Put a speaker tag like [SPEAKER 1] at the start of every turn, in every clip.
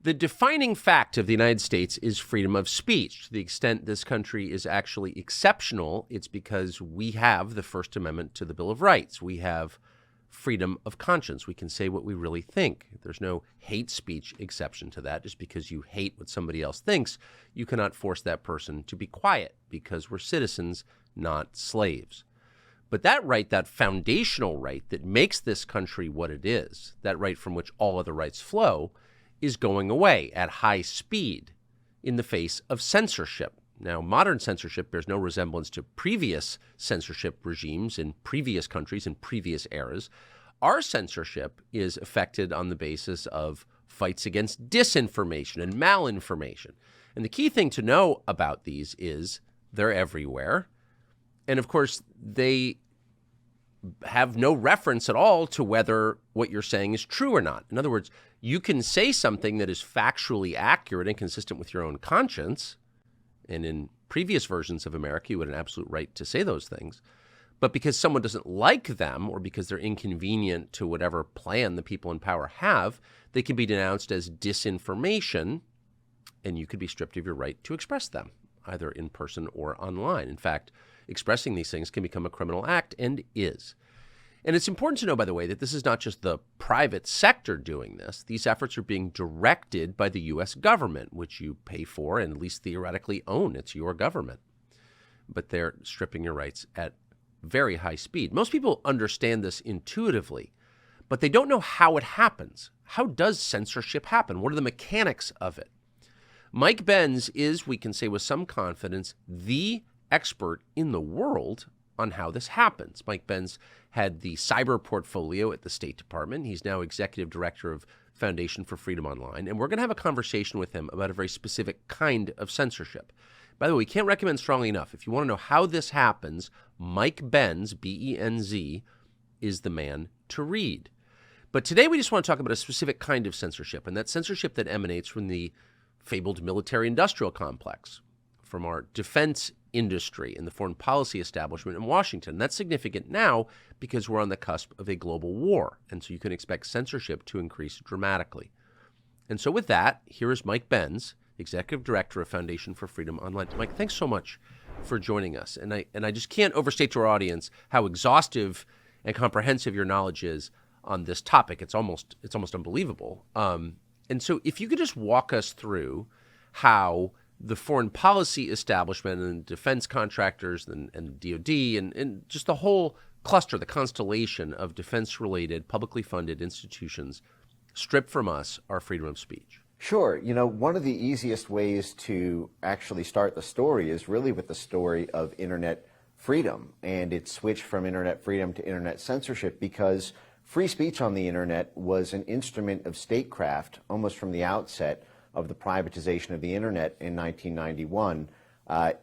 [SPEAKER 1] The defining fact of the United States is freedom of speech. To the extent this country is actually exceptional, it's because we have the First Amendment to the Bill of Rights. We have freedom of conscience. We can say what we really think. There's no hate speech exception to that. Just because you hate what somebody else thinks, you cannot force that person to be quiet because we're citizens, not slaves. But that right, that foundational right that makes this country what it is, that right from which all other rights flow, is going away at high speed in the face of censorship. Now, modern censorship bears no resemblance to previous censorship regimes in previous countries in previous eras. Our censorship is affected on the basis of fights against disinformation and malinformation. And the key thing to know about these is they're everywhere. And of course, they have no reference at all to whether what you're saying is true or not. In other words, you can say something that is factually accurate and consistent with your own conscience. And in previous versions of America, you had an absolute right to say those things. But because someone doesn't like them or because they're inconvenient to whatever plan the people in power have, they can be denounced as disinformation, and you could be stripped of your right to express them, either in person or online. In fact, expressing these things can become a criminal act and is. And it's important to know, by the way, that this is not just the private sector doing this. These efforts are being directed by the U.S. government, which you pay for and at least theoretically own. It's your government. But they're stripping your rights at very high speed. Most people understand this intuitively, but they don't know how it happens. How does censorship happen? What are the mechanics of it? Mike Benz is, we can say with some confidence, the expert in the world on how this happens. Mike Benz had the cyber portfolio at the State Department. He's now executive director of Foundation for Freedom Online. And we're going to have a conversation with him about a very specific kind of censorship. By the way, we can't recommend strongly enough. If you want to know how this happens, Mike Benz, B-E-N-Z, is the man to read. But today we just want to talk about a specific kind of censorship, and that's censorship that emanates from the fabled military-industrial complex, from our defense industry and the foreign policy establishment in Washington. And that's significant now because we're on the cusp of a global war, and so you can expect censorship to increase dramatically. And so with that, here is Mike Benz, Executive Director of Foundation for Freedom Online. Mike, thanks so much for joining us. And I just can't overstate to our audience how exhaustive and comprehensive your knowledge is on this topic. It's almost unbelievable. And so if you could just walk us through how the foreign policy establishment and defense contractors and DOD and just the whole cluster, the constellation of defense-related, publicly funded institutions strip from us our freedom of speech.
[SPEAKER 2] Sure. You know, one of the easiest ways to actually start the story is really with the story of internet freedom and its switch from internet freedom to internet censorship, because free speech on the internet was an instrument of statecraft almost from the outset of the privatization of the internet in 1991.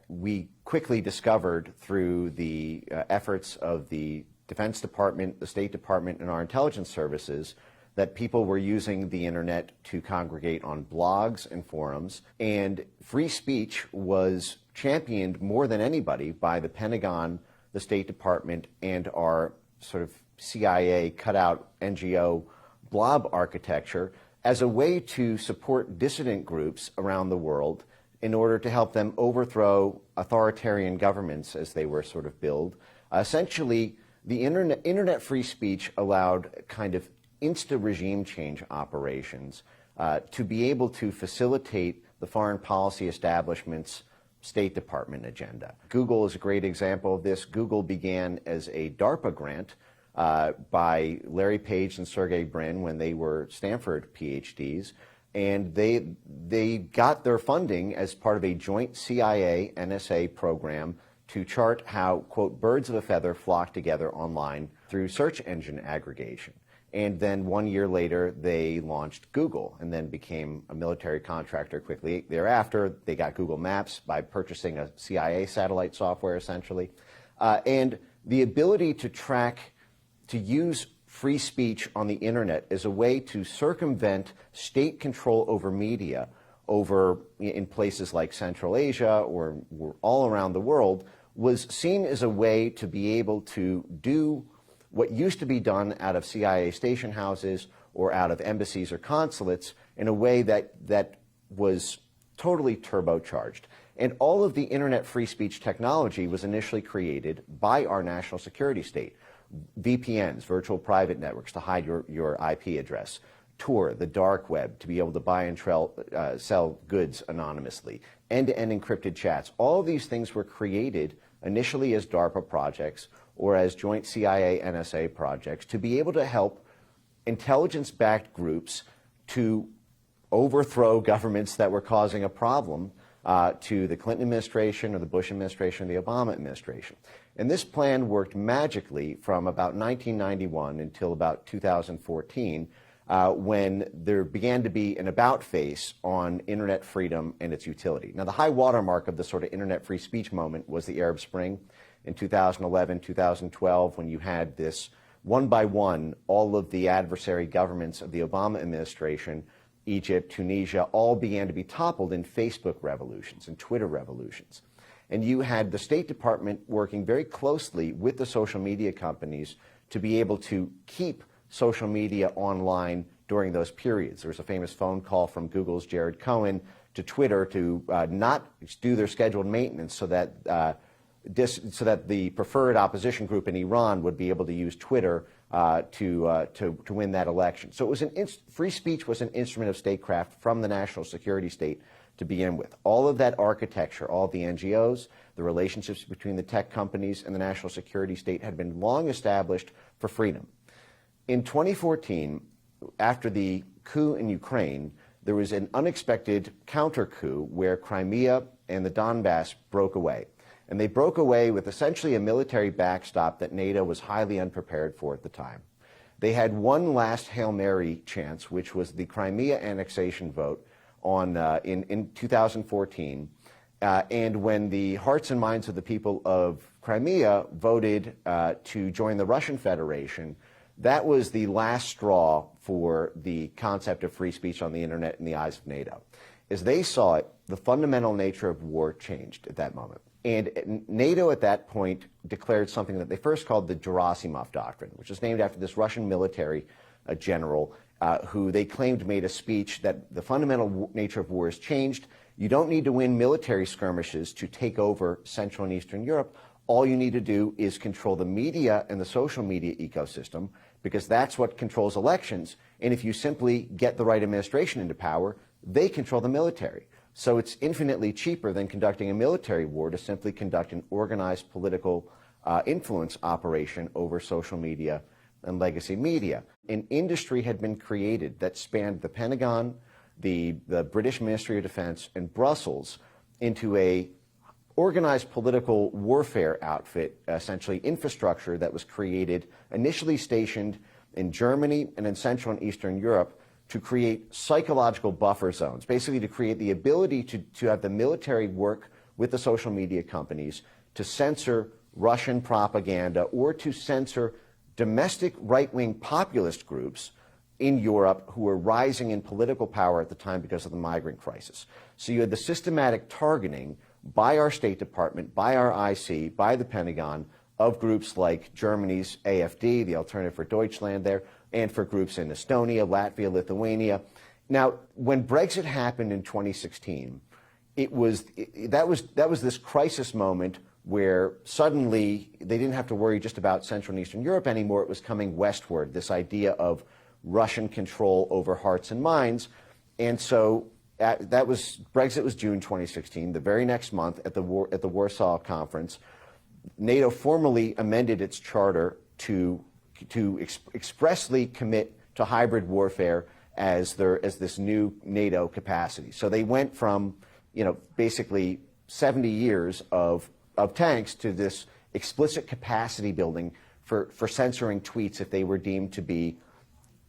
[SPEAKER 2] We quickly discovered through the efforts of the Defense Department, the State Department, and our intelligence services that people were using the internet to congregate on blogs and forums, and free speech was championed more than anybody by the Pentagon, the State Department, and our sort of CIA cutout NGO blob architecture as a way to support dissident groups around the world in order to help them overthrow authoritarian governments as they were sort of billed. Essentially, the internet free speech allowed kind of insta-regime change operations to be able to facilitate the foreign policy establishment's State Department agenda. Google is a great example of this. Google began as a DARPA grant by Larry Page and Sergey Brin when they were Stanford PhDs, and they got their funding as part of a joint CIA-NSA program to chart how, quote, birds of a feather flock together online through search engine aggregation. And then 1 year later, they launched Google and then became a military contractor quickly thereafter. They got Google Maps by purchasing a CIA satellite software, essentially. And the ability to use free speech on the internet as a way to circumvent state control over media in places like Central Asia or all around the world was seen as a way to be able to do what used to be done out of CIA station houses or out of embassies or consulates in a way that was totally turbocharged. And all of the internet free speech technology was initially created by our national security state. VPNs, virtual private networks, to hide your IP address. Tor, the dark web, to be able to buy and sell goods anonymously. End-to-end encrypted chats. All of these things were created initially as DARPA projects or as joint CIA-NSA projects to be able to help intelligence-backed groups to overthrow governments that were causing a problem to the Clinton administration or the Bush administration or the Obama administration. And this plan worked magically from about 1991 until about 2014, when there began to be an about face on internet freedom and its utility. Now, the high watermark of the sort of internet free speech moment was the Arab Spring in 2011, 2012, when you had this one by one, all of the adversary governments of the Obama administration, Egypt, Tunisia, all began to be toppled in Facebook revolutions and Twitter revolutions. And you had the State Department working very closely with the social media companies to be able to keep social media online during those periods. There was a famous phone call from Google's Jared Cohen to Twitter to not do their scheduled maintenance so that the preferred opposition group in Iran would be able to use Twitter to win that election. So it was free speech was an instrument of statecraft from the national security state to begin with. All of that architecture, all of the NGOs, the relationships between the tech companies and the national security state had been long established for freedom. In 2014, after the coup in Ukraine, there was an unexpected counter-coup where Crimea and the Donbass broke away. And they broke away with essentially a military backstop that NATO was highly unprepared for at the time. They had one last Hail Mary chance, which was the Crimea annexation vote in 2014. And when the hearts and minds of the people of Crimea voted to join the Russian Federation, that was the last straw for the concept of free speech on the internet in the eyes of NATO. As they saw it, the fundamental nature of war changed at that moment. And NATO at that point declared something that they first called the Gerasimov Doctrine, which is named after this Russian military general who they claimed made a speech that the fundamental nature of war has changed. You don't need to win military skirmishes to take over Central and Eastern Europe. All you need to do is control the media and the social media ecosystem, because that's what controls elections. And if you simply get the right administration into power, they control the military. So it's infinitely cheaper than conducting a military war to simply conduct an organized political influence operation over social media and legacy media. An industry had been created that spanned the Pentagon, the British Ministry of Defense, and Brussels into a organized political warfare outfit, essentially infrastructure that was created, initially stationed in Germany and in Central and Eastern Europe, to create psychological buffer zones, basically to create the ability to have the military work with the social media companies to censor Russian propaganda or to censor domestic right-wing populist groups in Europe who were rising in political power at the time because of the migrant crisis. So you had the systematic targeting by our State Department, by our IC, by the Pentagon, of groups like Germany's AfD, the Alternative for Deutschland there, and for groups in Estonia, Latvia, Lithuania. Now, when Brexit happened in 2016, that was this crisis moment where suddenly they didn't have to worry just about Central and Eastern Europe anymore. It was coming westward, this idea of Russian control over hearts and minds. And so Brexit was June 2016. The very next month at the Warsaw Conference, NATO formally amended its charter to expressly commit to hybrid warfare as this new NATO capacity. So they went from, basically 70 years of tanks to this explicit capacity building for censoring tweets if they were deemed to be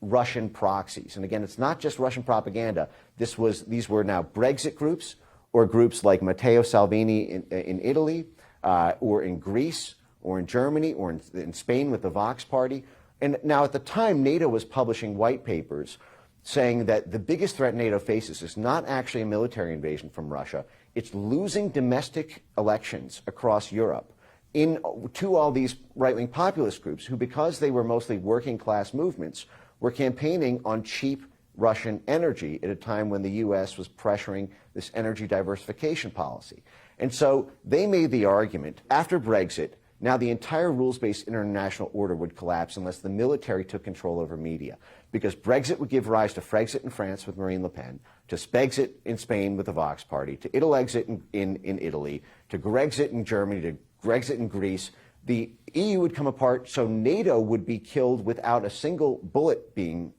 [SPEAKER 2] Russian proxies. And again, it's not just Russian propaganda. These were now Brexit groups or groups like Matteo Salvini in Italy or in Greece or in Germany or in Spain with the Vox Party. And now at the time, NATO was publishing white papers saying that the biggest threat NATO faces is not actually a military invasion from Russia. It's losing domestic elections across Europe to all these right-wing populist groups who, because they were mostly working-class movements, were campaigning on cheap Russian energy at a time when the U.S. was pressuring this energy diversification policy. And so they made the argument, after Brexit, now the entire rules-based international order would collapse unless the military took control over media, because Brexit would give rise to Frexit in France with Marine Le Pen, to Spexit in Spain with the Vox Party, to Italexit in Italy, to Grexit in Germany, to Grexit in Greece. The EU would come apart, so NATO would be killed without a single bullet being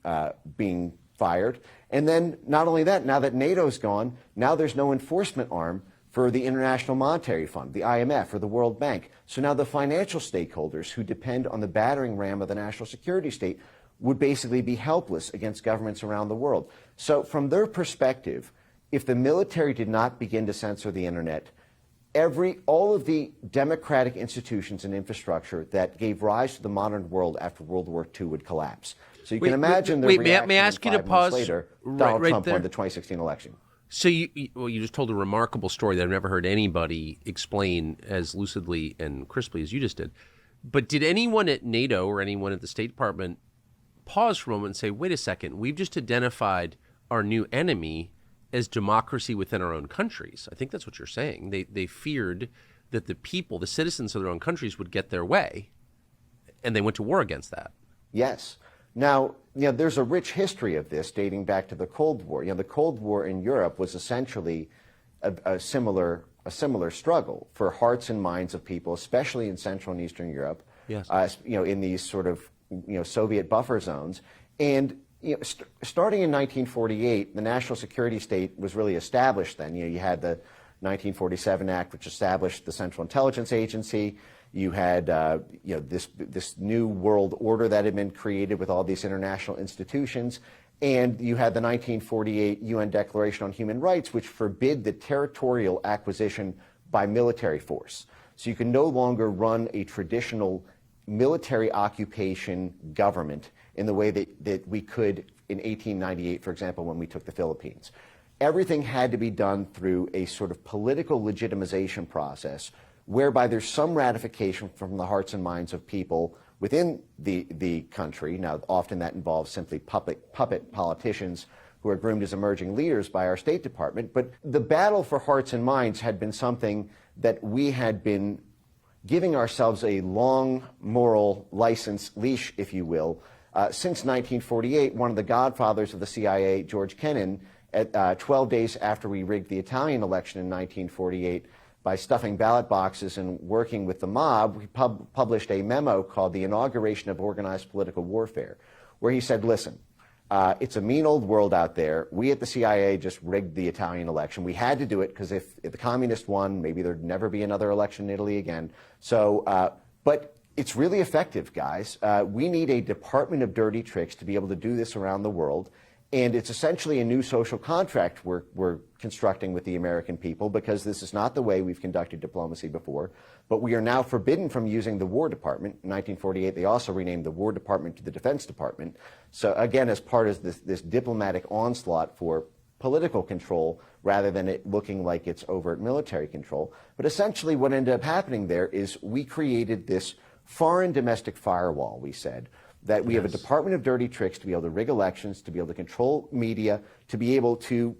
[SPEAKER 2] fired. And then not only that, now that NATO's gone, now there's no enforcement arm for the International Monetary Fund, the IMF, or the World Bank. So now the financial stakeholders who depend on the battering ram of the national security state would basically be helpless against governments around the world. So from their perspective, if the military did not begin to censor the internet, all of the democratic institutions and infrastructure that gave rise to the modern world after World War II would collapse. So you can imagine the reaction
[SPEAKER 1] may I ask you to
[SPEAKER 2] 5
[SPEAKER 1] pause
[SPEAKER 2] months later,
[SPEAKER 1] right
[SPEAKER 2] Donald Trump
[SPEAKER 1] there?
[SPEAKER 2] won the 2016 election.
[SPEAKER 1] So you just told a remarkable story that I've never heard anybody explain as lucidly and crisply as you just did. But did anyone at NATO or anyone at the State Department pause for a moment and say, wait a second, we've just identified our new enemy as democracy within our own countries? I think that's what you're saying. They feared that the people, the citizens of their own countries, would get their way, and they went to war against that.
[SPEAKER 2] Yes. Now, there's a rich history of this dating back to the Cold War. The Cold War in Europe was essentially a similar struggle for hearts and minds of people, especially in Central and Eastern Europe.
[SPEAKER 1] Yes.
[SPEAKER 2] In these sort of Soviet buffer zones. And starting in 1948, the national security state was really established then. You had the 1947 Act, which established the Central Intelligence Agency. You had this new world order that had been created with all these international institutions. And you had the 1948 UN Declaration on Human Rights, which forbid the territorial acquisition by military force. So you can no longer run a traditional military occupation government in the way that we could in 1898, for example, when we took the Philippines. Everything had to be done through a sort of political legitimization process whereby there's some ratification from the hearts and minds of people within the country. Now, often that involves simply puppet politicians who are groomed as emerging leaders by our State Department. But the battle for hearts and minds had been something that we had been giving ourselves a long moral license leash, if you will. Since 1948, one of the godfathers of the CIA, George Kennan, at 12 days after we rigged the Italian election in 1948, by stuffing ballot boxes and working with the mob, we published a memo called The Inauguration of Organized Political Warfare, where he said, listen, it's a mean old world out there. We at the CIA just rigged the Italian election. We had to do it because if the communists won, maybe there'd never be another election in Italy again. So, but it's really effective, guys. We need a Department of Dirty Tricks to be able to do this around the world. And it's essentially a new social contract we're constructing with the American people, because this is not the way we've conducted diplomacy before. But we are now forbidden from using the War Department. In 1948, they also renamed the War Department to the Defense Department. So again, as part of this diplomatic onslaught for political control, rather than it looking like it's overt military control. But essentially what ended up happening there is we created this foreign domestic firewall, we said, that we have a Department of Dirty Tricks to be able to rig elections, to be able to control media, to be able to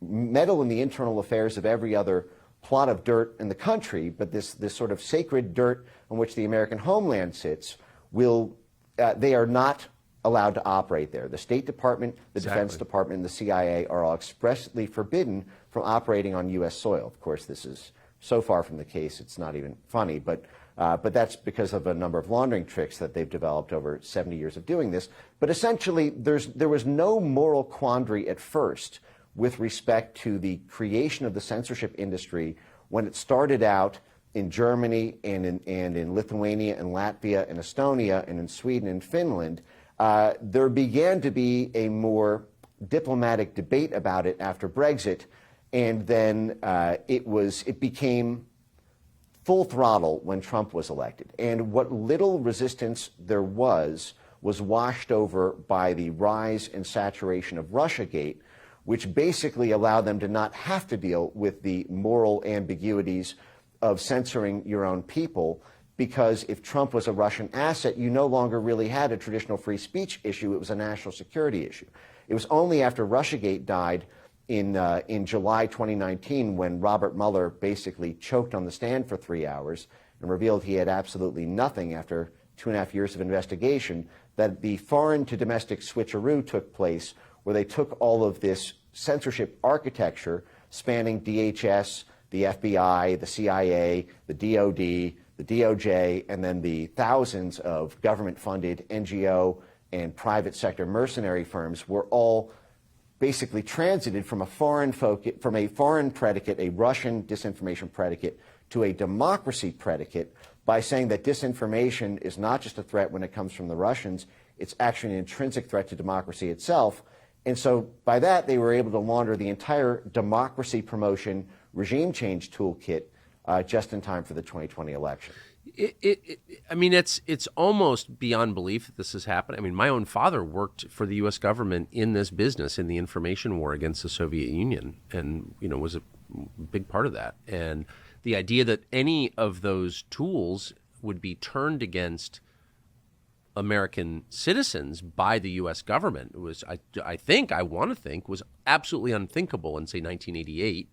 [SPEAKER 2] meddle in the internal affairs of every other plot of dirt in the country. But this sort of sacred dirt on which the American homeland sits, they are not allowed to operate there. The State Department, the Defense Department, and the CIA are all expressly forbidden from operating on U.S. soil. Of course, this is so far from the case, it's not even funny, but that's because of a number of laundering tricks that they've developed over 70 years of doing this. But essentially, there was no moral quandary at first with respect to the creation of the censorship industry when it started out in Germany and in Lithuania and Latvia and Estonia and in Sweden and Finland. There began to be a more diplomatic debate about it after Brexit, and then it became full throttle when Trump was elected. And what little resistance there was washed over by the rise and saturation of Russiagate, which basically allowed them to not have to deal with the moral ambiguities of censoring your own people, because if Trump was a Russian asset, you no longer really had a traditional free speech issue. It was a national security issue. It was only after Russiagate died in July 2019 when Robert Mueller basically choked on the stand for 3 hours and revealed he had absolutely nothing after 2.5 years of investigation, that the foreign to domestic switcheroo took place, where they took all of this censorship architecture spanning DHS, the FBI, the CIA, the DOD, the DOJ, and then the thousands of government-funded NGO and private sector mercenary firms were all basically transited from a foreign predicate, a Russian disinformation predicate, to a democracy predicate by saying that disinformation is not just a threat when it comes from the Russians, it's actually an intrinsic threat to democracy itself. And so by that, they were able to launder the entire democracy promotion regime change toolkit just in time for the 2020 election.
[SPEAKER 1] I mean, it's almost beyond belief that this has happened. I mean, my own father worked for the U.S. government in this business, in the information war against the Soviet Union, and, you know, was a big part of that. And the idea that any of those tools would be turned against American citizens by the U.S. government was, I want to think, was absolutely unthinkable in, say, 1988.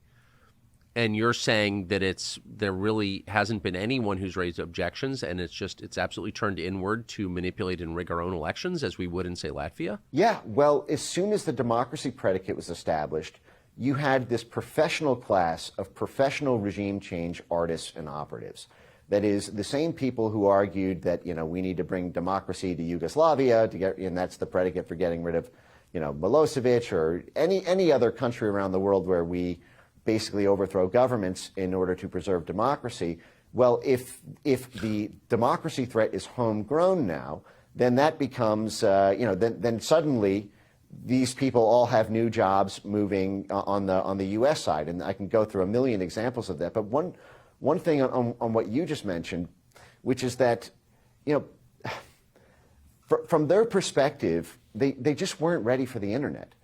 [SPEAKER 1] And you're saying that there really hasn't been anyone who's raised objections, and it's absolutely turned inward to manipulate and rig our own elections, as we would in, say, Latvia?
[SPEAKER 2] Yeah, well, as soon as the democracy predicate was established, you had this professional class of professional regime change artists and operatives. That is, the same people who argued that, you know, we need to bring democracy to Yugoslavia and that's the predicate for getting rid of, you know, Milosevic or any other country around the world where we basically overthrow governments in order to preserve democracy. Well, if the democracy threat is homegrown now, then that becomes, then suddenly these people all have new jobs moving on the U.S. side, and I can go through a million examples of that. But one thing on what you just mentioned, which is that, you know, from their perspective, they just weren't ready for the internet.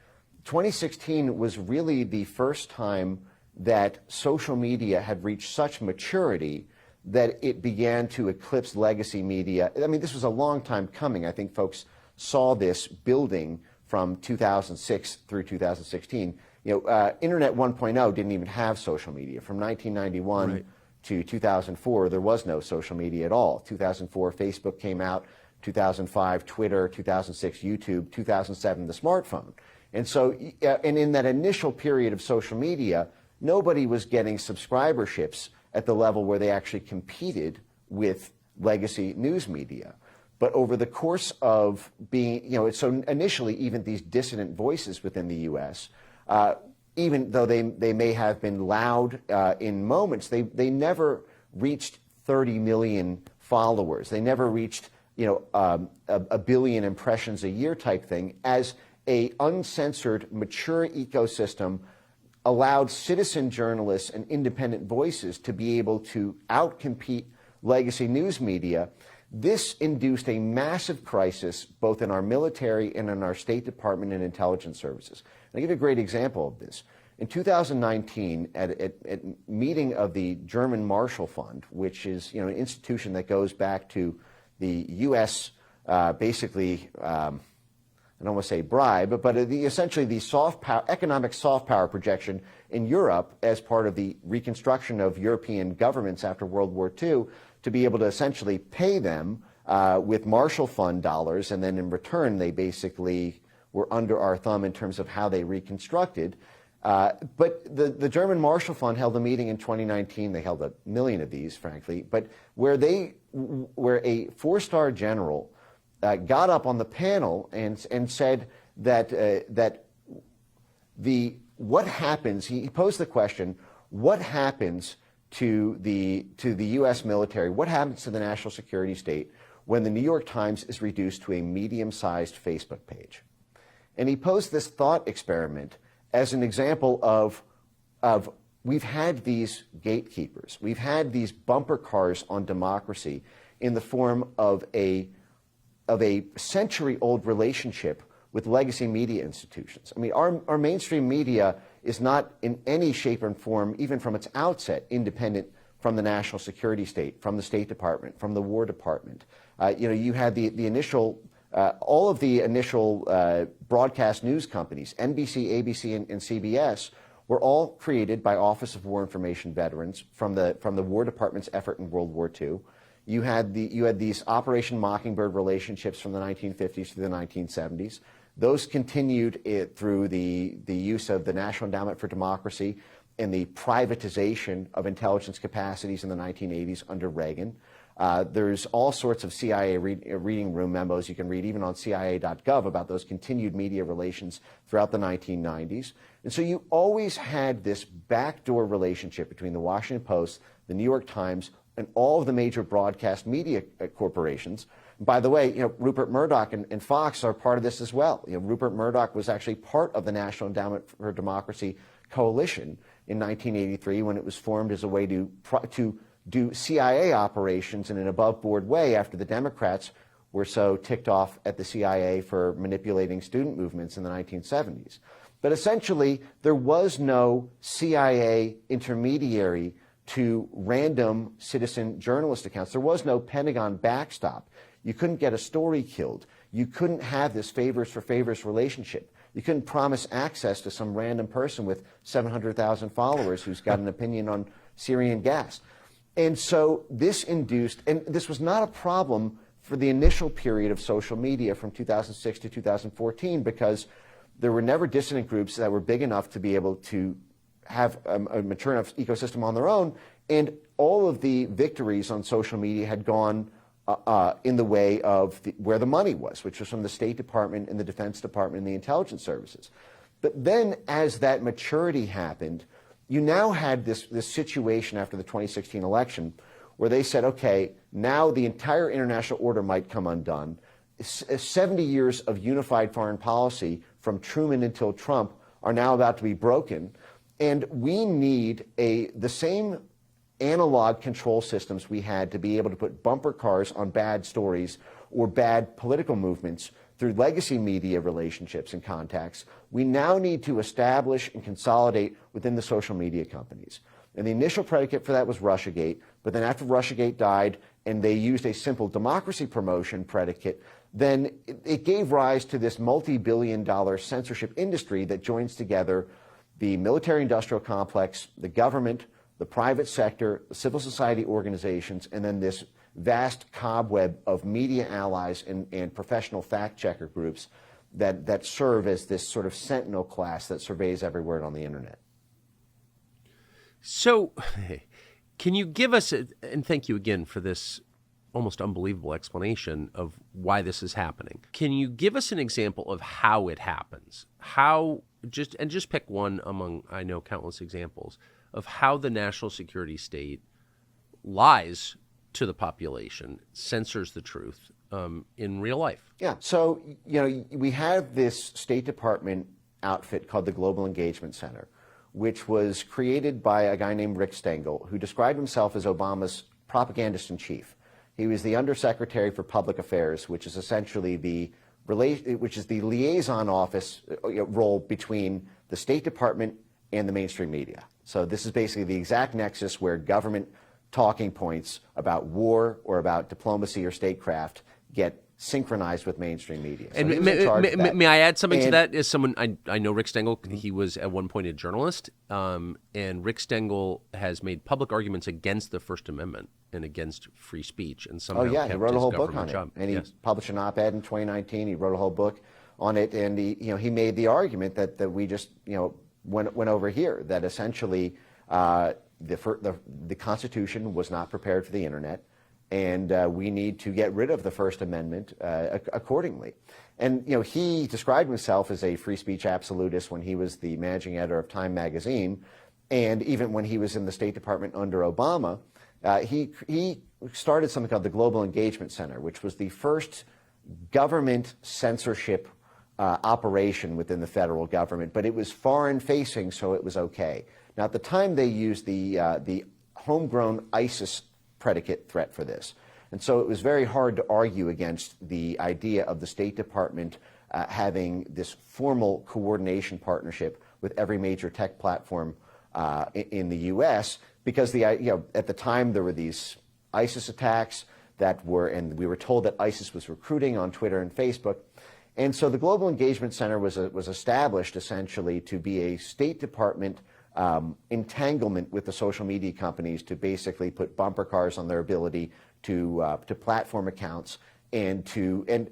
[SPEAKER 2] 2016 was really the first time that social media had reached such maturity that it began to eclipse legacy media. I mean, this was a long time coming. I think folks saw this building from 2006 through 2016. You know, Internet 1.0 didn't even have social media. From 1991 to 2004, there was no social media at all. 2004, Facebook came out. 2005, Twitter. 2006, YouTube. 2007, the smartphone. And so, and in that initial period of social media, nobody was getting subscriberships at the level where they actually competed with legacy news media. But over the course of being, you know, so initially even these dissident voices within the U.S., even though they may have been loud in moments, they never reached 30 million followers. They never reached, you know, a billion impressions a year type thing, as a uncensored, mature ecosystem allowed citizen journalists and independent voices to be able to outcompete legacy news media. This induced a massive crisis both in our military and in our State Department and intelligence services. And I'll give you a great example of this. In 2019, at a meeting of the German Marshall Fund, which is, you know, an institution that goes back to the U.S. Basically, I don't want to say bribe, but essentially the soft power, economic soft power projection in Europe as part of the reconstruction of European governments after World War II, to be able to essentially pay them with Marshall Fund dollars, and then in return they basically were under our thumb in terms of how they reconstructed. But the German Marshall Fund held a meeting in 2019. They held 1 million of these, frankly, but where a four-star general got up on the panel and said that what happens. He posed the question: what happens to the U.S. military? What happens to the national security state when the New York Times is reduced to a medium-sized Facebook page? And he posed this thought experiment as an example of we've had these gatekeepers, we've had these bumper cars on democracy in the form of a century-old relationship with legacy media institutions. I mean, our mainstream media is not in any shape or form, even from its outset, independent from the national security state, from the State Department, from the War Department. You know, you had the initial all of the initial broadcast news companies, NBC, ABC, and CBS, were all created by Office of War Information veterans from the War Department's effort in World War II. You had these Operation Mockingbird relationships from the 1950s to the 1970s. Those continued through the use of the National Endowment for Democracy and the privatization of intelligence capacities in the 1980s under Reagan. There's all sorts of CIA reading room memos you can read even on CIA.gov about those continued media relations throughout the 1990s. And so you always had this backdoor relationship between the Washington Post, the New York Times, and all of the major broadcast media corporations. And by the way, Rupert Murdoch and Fox are part of this as well. Rupert Murdoch was actually part of the National Endowment for Democracy coalition in 1983 when it was formed as a way to do CIA operations in an above-board way after the Democrats were so ticked off at the CIA for manipulating student movements in the 1970s. But essentially, there was no CIA intermediary to random citizen journalist accounts. There was no Pentagon backstop. You couldn't get a story killed. You couldn't have this favors for favors relationship. You couldn't promise access to some random person with 700,000 followers who's got an opinion on Syrian gas. And so this induced, and this was not a problem for the initial period of social media from 2006 to 2014 because there were never dissident groups that were big enough to be able to have a mature enough ecosystem on their own, and all of the victories on social media had gone in the way of where the money was, which was from the State Department and the Defense Department and the intelligence services. But then as that maturity happened, you now had this situation after the 2016 election where they said, okay, now the entire international order might come undone. 70 years of unified foreign policy from Truman until Trump are now about to be broken. And we need the same analog control systems we had to be able to put bumper cars on bad stories or bad political movements through legacy media relationships and contacts. We now need to establish and consolidate within the social media companies. And the initial predicate for that was Russiagate, but then after Russiagate died and they used a simple democracy promotion predicate, then it gave rise to this multi-billion-dollar censorship industry that joins together the military-industrial complex, the government, the private sector, the civil society organizations, and then this vast cobweb of media allies and professional fact-checker groups that serve as this sort of sentinel class that surveys every word on the internet.
[SPEAKER 1] So can you give us, and thank you again for this almost unbelievable explanation of why this is happening. Can you give us an example of how it happens? Just pick one among, I know, countless examples of how the national security state lies to the population, censors the truth in real life.
[SPEAKER 2] Yeah. So, we have this State Department outfit called the Global Engagement Center, which was created by a guy named Rick Stengel, who described himself as Obama's propagandist in chief. He was the Undersecretary for Public Affairs, which is essentially the liaison office role between the State Department and the mainstream media. So this is basically the exact nexus where government talking points about war or about diplomacy or statecraft get synchronized with mainstream media. So
[SPEAKER 1] and may I add something to that? As someone, I know Rick Stengel, he was at one point a journalist, and Rick Stengel has made public arguments against the First Amendment and against free speach, and somehow
[SPEAKER 2] he wrote a whole book on
[SPEAKER 1] job.
[SPEAKER 2] it, and he published an op-ed in 2019. He wrote a whole book on it, and he made the argument that we just went over here, that essentially the Constitution was not prepared for the internet, and we need to get rid of the First Amendment accordingly. And he described himself as a free speech absolutist when he was the managing editor of Time magazine, and even when he was in the State Department under Obama, he started something called the Global Engagement Center, which was the first government censorship operation within the federal government, but it was foreign-facing, so it was okay. Now, at the time, they used the homegrown ISIS predicate threat for this. And so it was very hard to argue against the idea of the State Department having this formal coordination partnership with every major tech platform in the U.S. because at the time there were these ISIS attacks, and we were told that ISIS was recruiting on Twitter and Facebook. And so the Global Engagement Center was established essentially to be a State Department entanglement with the social media companies to basically put bumper cars on their ability to platform accounts. And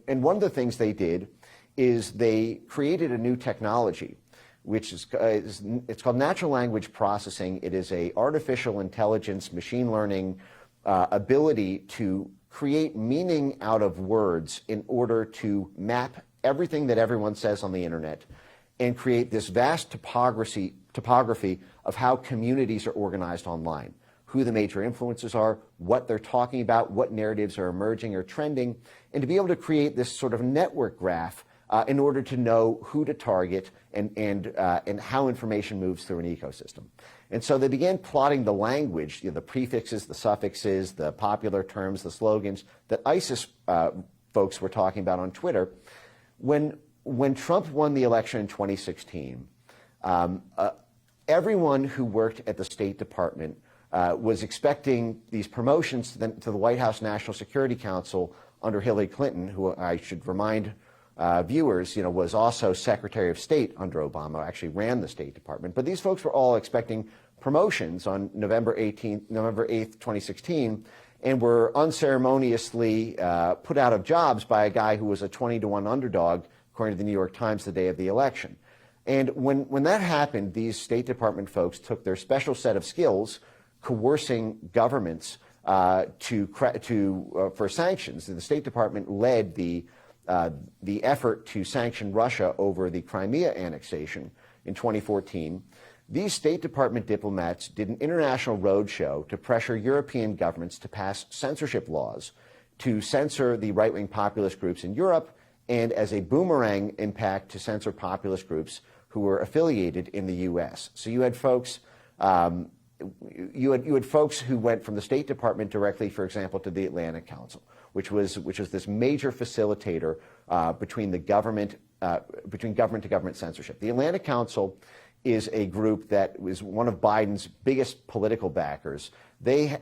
[SPEAKER 2] one of the things they did is they created a new technology, which it's called natural language processing. It is a artificial intelligence, machine learning ability to create meaning out of words in order to map everything that everyone says on the internet and create this vast topography of how communities are organized online, who the major influences are, what they're talking about, what narratives are emerging or trending, and to be able to create this sort of network graph in order to know who to target and how information moves through an ecosystem. And so they began plotting the language, the prefixes, the suffixes, the popular terms, the slogans that ISIS folks were talking about on Twitter. When Trump won the election in 2016, everyone who worked at the State Department was expecting these promotions to the White House National Security Council under Hillary Clinton, who I should remind viewers, was also Secretary of State under Obama, actually ran the State Department. But these folks were all expecting promotions on November 8th, 2016, and were unceremoniously put out of jobs by a guy who was a 20-to-1 underdog, according to the New York Times, the day of the election. And when that happened, these State Department folks took their special set of skills, coercing governments for sanctions. The State Department led the effort to sanction Russia over the Crimea annexation in 2014. These State Department diplomats did an international roadshow to pressure European governments to pass censorship laws to censor the right-wing populist groups in Europe, and as a boomerang impact to censor populist groups who were affiliated in the U.S. So you had folks, you had folks who went from the State Department directly, for example, to the Atlantic Council, which was this major facilitator between government-to-government censorship. The Atlantic Council is a group that was one of Biden's biggest political backers. They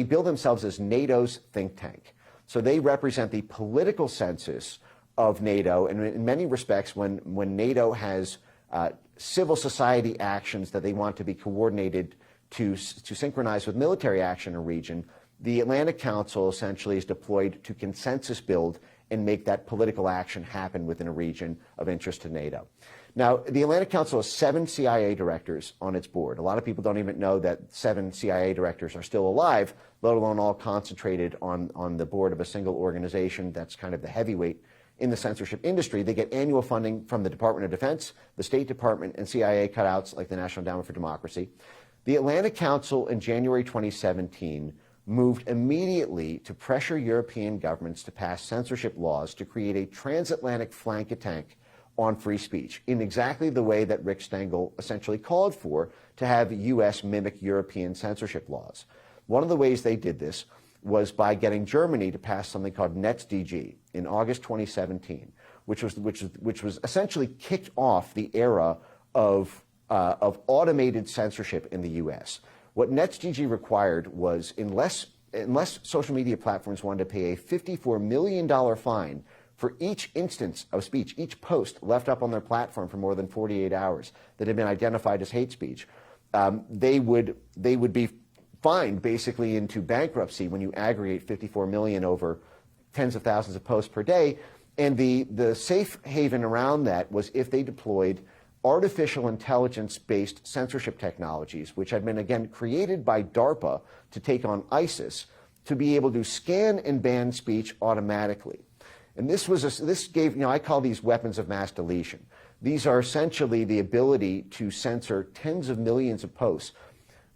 [SPEAKER 2] bill themselves as NATO's think tank. So they represent the political census of NATO, and in many respects, when NATO has civil society actions that they want to be coordinated to synchronize with military action in a region, the Atlantic Council essentially is deployed to consensus build and make that political action happen within a region of interest to NATO. Now, the Atlantic Council has 7 CIA directors on its board. A lot of people don't even know that 7 CIA directors are still alive, let alone all concentrated on the board of a single organization that's kind of the heavyweight in the censorship industry. They get annual funding from the Department of Defense, the State Department, and CIA cutouts like the National Endowment for Democracy. The Atlantic Council in January 2017 moved immediately to pressure European governments to pass censorship laws to create a transatlantic flank attack on free speech in exactly the way that Rick Stengel essentially called for to have U.S. mimic European censorship laws. One of the ways they did this was by getting Germany to pass something called NetzDG in August 2017, which was essentially kicked off the era of automated censorship in the U.S. What NetzDG required was, unless social media platforms wanted to pay a $54 million fine for each instance of speech, each post left up on their platform for more than 48 hours that had been identified as hate speech, they would be fined basically into bankruptcy when you aggregate 54 million over tens of thousands of posts per day. And the safe haven around that was if they deployed artificial intelligence-based censorship technologies, which had been, again, created by DARPA to take on ISIS, to be able to scan and ban speech automatically. And this gave, I call these weapons of mass deletion. These are essentially the ability to censor tens of millions of posts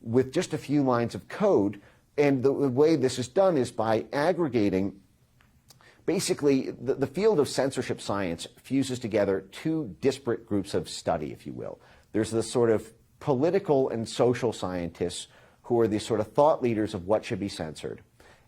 [SPEAKER 2] with just a few lines of code. And the way this is done is by aggregating. Basically, the field of censorship science fuses together 2 disparate groups of study, if you will. There's the sort of political and social scientists who are the sort of thought leaders of what should be censored.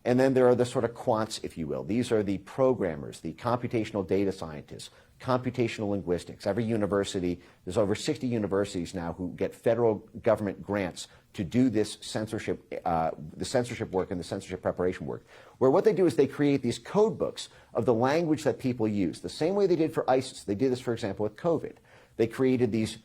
[SPEAKER 2] And then there are the sort of quants, if you will. These are the programmers, the computational data scientists, computational linguistics. Every university, there's over 60 universities now who get federal government grants to do this censorship, the censorship work and the censorship preparation work, where what they do is they create these code books of the language that people use, the same way they did for ISIS. They did this, for example, with COVID. They created these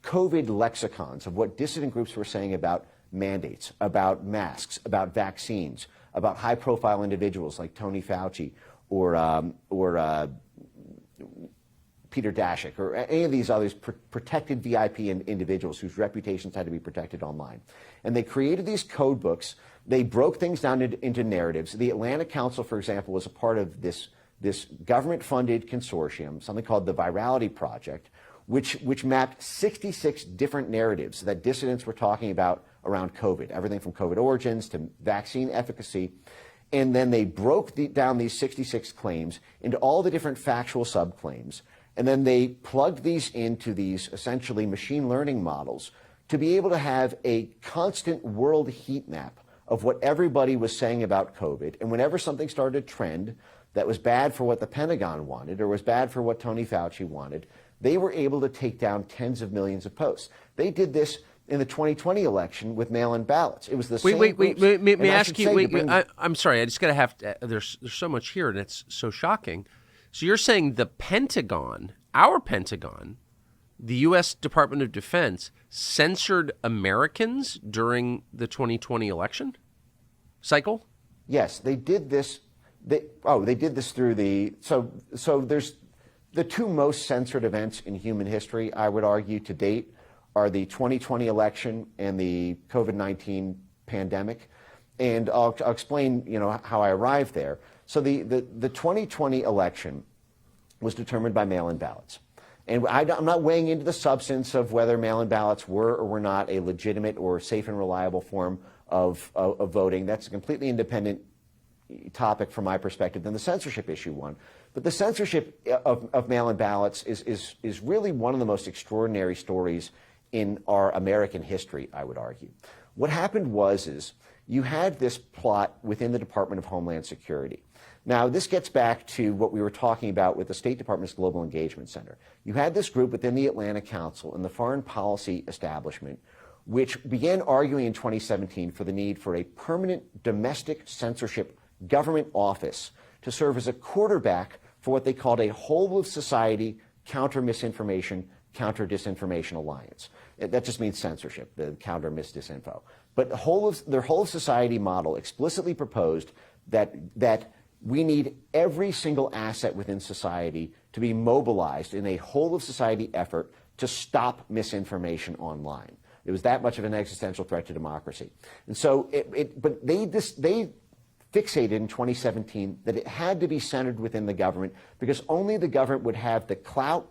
[SPEAKER 2] COVID lexicons of what dissident groups were saying about mandates, about masks, about vaccines, about high-profile individuals like Tony Fauci or Peter Daszak or any of these others protected VIP individuals whose reputations had to be protected online. And they created these code books. They broke things down into narratives. The Atlanta Council, for example, was a part of this government-funded consortium, something called the Virality Project, which mapped 66 different narratives that dissidents were talking about around COVID, everything from COVID origins to vaccine efficacy. And then they broke down these 66 claims into all the different factual subclaims. And then they plugged these into these essentially machine learning models to be able to have a constant world heat map of what everybody was saying about COVID. And whenever something started to trend that was bad for what the Pentagon wanted or was bad for what Tony Fauci wanted, they were able to take down tens of millions of posts. They did this in the 2020 election with mail-in ballots. It was the same. Wait.
[SPEAKER 1] May I ask you? I'm sorry. I just got to have to. There's so much here, and it's so shocking. So you're saying the Pentagon, our Pentagon, the U.S. Department of Defense, censored Americans during the 2020 election cycle?
[SPEAKER 2] Yes, they did this. They did this through the. So there's the two most censored events in human history, I would argue, to date, are the 2020 election and the COVID-19 pandemic. And I'll explain, how I arrived there. So the 2020 election was determined by mail-in ballots. And I'm not weighing into the substance of whether mail-in ballots were or were not a legitimate or safe and reliable form of voting. That's a completely independent topic from my perspective than the censorship issue one. But the censorship of mail-in ballots is really one of the most extraordinary stories in our American history, I would argue. What happened was you had this plot within the Department of Homeland Security. Now, this gets back to what we were talking about with the State Department's Global Engagement Center. You had this group within the Atlanta Council and the foreign policy establishment, which began arguing in 2017 for the need for a permanent domestic censorship government office to serve as a quarterback for what they called a whole-of-society counter-misinformation, counter-disinformation alliance. That just means censorship, the counter-mis-disinfo. But their whole-of-society model explicitly proposed that we need every single asset within society to be mobilized in a whole-of-society effort to stop misinformation online. It was that much of an existential threat to democracy. And so, but they fixated in 2017 that it had to be centered within the government because only the government would have the clout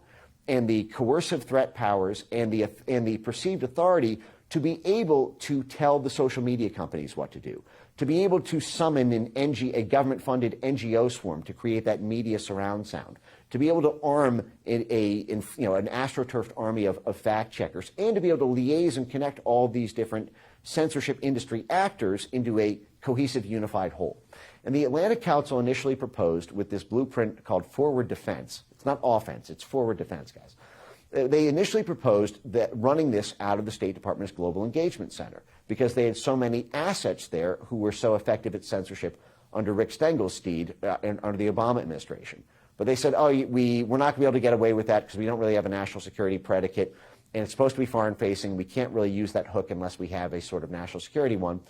[SPEAKER 2] and the coercive threat powers and the perceived authority to be able to tell the social media companies what to do, to be able to summon a government-funded NGO swarm to create that media surround sound, to be able to arm an astroturfed army of fact checkers, and to be able to liaise and connect all these different censorship industry actors into a cohesive, unified whole. And the Atlanta Council initially proposed with this blueprint called forward defense. It's not offense, it's forward defense, guys. They initially proposed that running this out of the State Department's Global Engagement Center because they had so many assets there who were so effective at censorship under Rick Stengel's steed and under the Obama administration. But they said, we're not going to be able to get away with that because we don't really have a national security predicate, and it's supposed to be foreign-facing. We can't really use that hook unless we have a sort of national security one.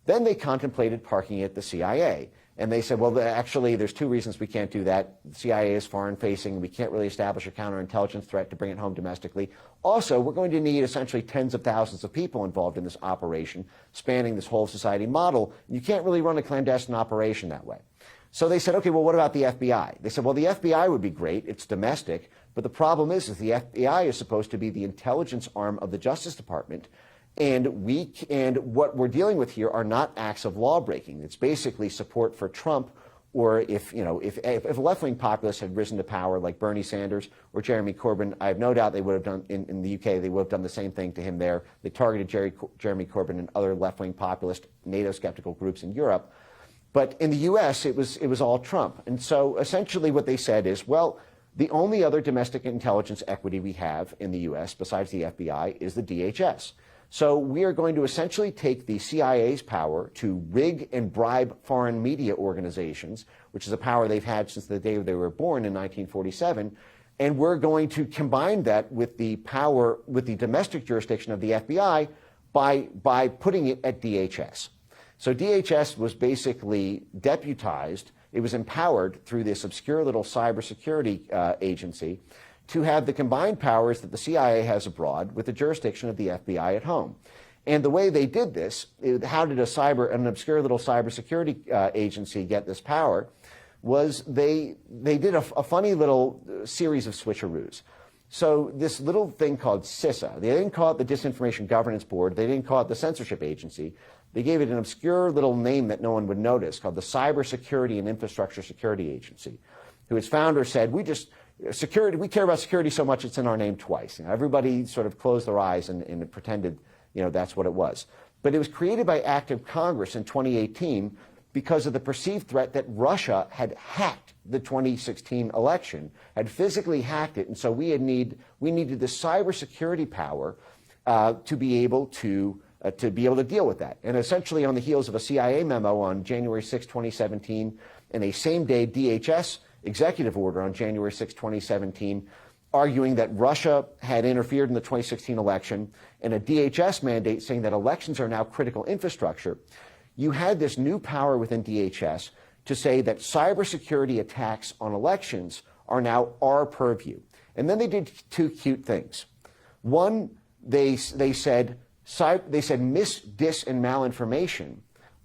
[SPEAKER 2] Then they contemplated parking it at the CIA. And they said, well, actually, there's two reasons we can't do that. The CIA is foreign-facing. We can't really establish a counterintelligence threat to bring it home domestically. Also, we're going to need essentially tens of thousands of people involved in this operation, spanning this whole society model. You can't really run a clandestine operation that way. So they said, okay, well, what about the FBI? They said, well, the FBI would be great. It's domestic. But the problem is the FBI is supposed to be the intelligence arm of the Justice Department. And what we're dealing with here are not acts of law breaking. It's basically support for Trump, or if a left-wing populist had risen to power like Bernie Sanders or Jeremy Corbyn, I have no doubt they would have done in the UK. They would have done the same thing to him there. They targeted Jeremy Corbyn and other left-wing populist NATO skeptical groups in Europe. But in the U.S., it was all Trump. And so essentially what they said is, well, the only other domestic intelligence equity we have in the U.S. besides the FBI is the DHS. So we are going to essentially take the CIA's power to rig and bribe foreign media organizations, which is a power they've had since the day they were born in 1947, and we're going to combine that with the power, with the domestic jurisdiction of the FBI by putting it at DHS. So DHS was basically deputized. It was empowered through this obscure little cybersecurity agency to have the combined powers that the CIA has abroad with the jurisdiction of the FBI at home. And the way they did this, how did an obscure little cybersecurity agency get this power, was they did a funny little series of switcheroos. So this little thing called CISA, they didn't call it the Disinformation Governance Board, they didn't call it the Censorship Agency, they gave it an obscure little name that no one would notice called the Cybersecurity and Infrastructure Security Agency, who its founder said, we care about security so much it's in our name twice. You know, everybody sort of closed their eyes and pretended, you know, that's what it was. But it was created by act of Congress in 2018 because of the perceived threat that Russia had hacked the 2016 election, had physically hacked it, and so we needed the cybersecurity power to be able to deal with that. And essentially on the heels of a CIA memo on January 6, 2017, and a same-day DHS executive order on January 6, 2017, arguing that Russia had interfered in the 2016 election, and a DHS mandate saying that elections are now critical infrastructure, you had this new power within DHS to say that cybersecurity attacks on elections are now our purview. And then they did two cute things. One, they said mis, dis, and malinformation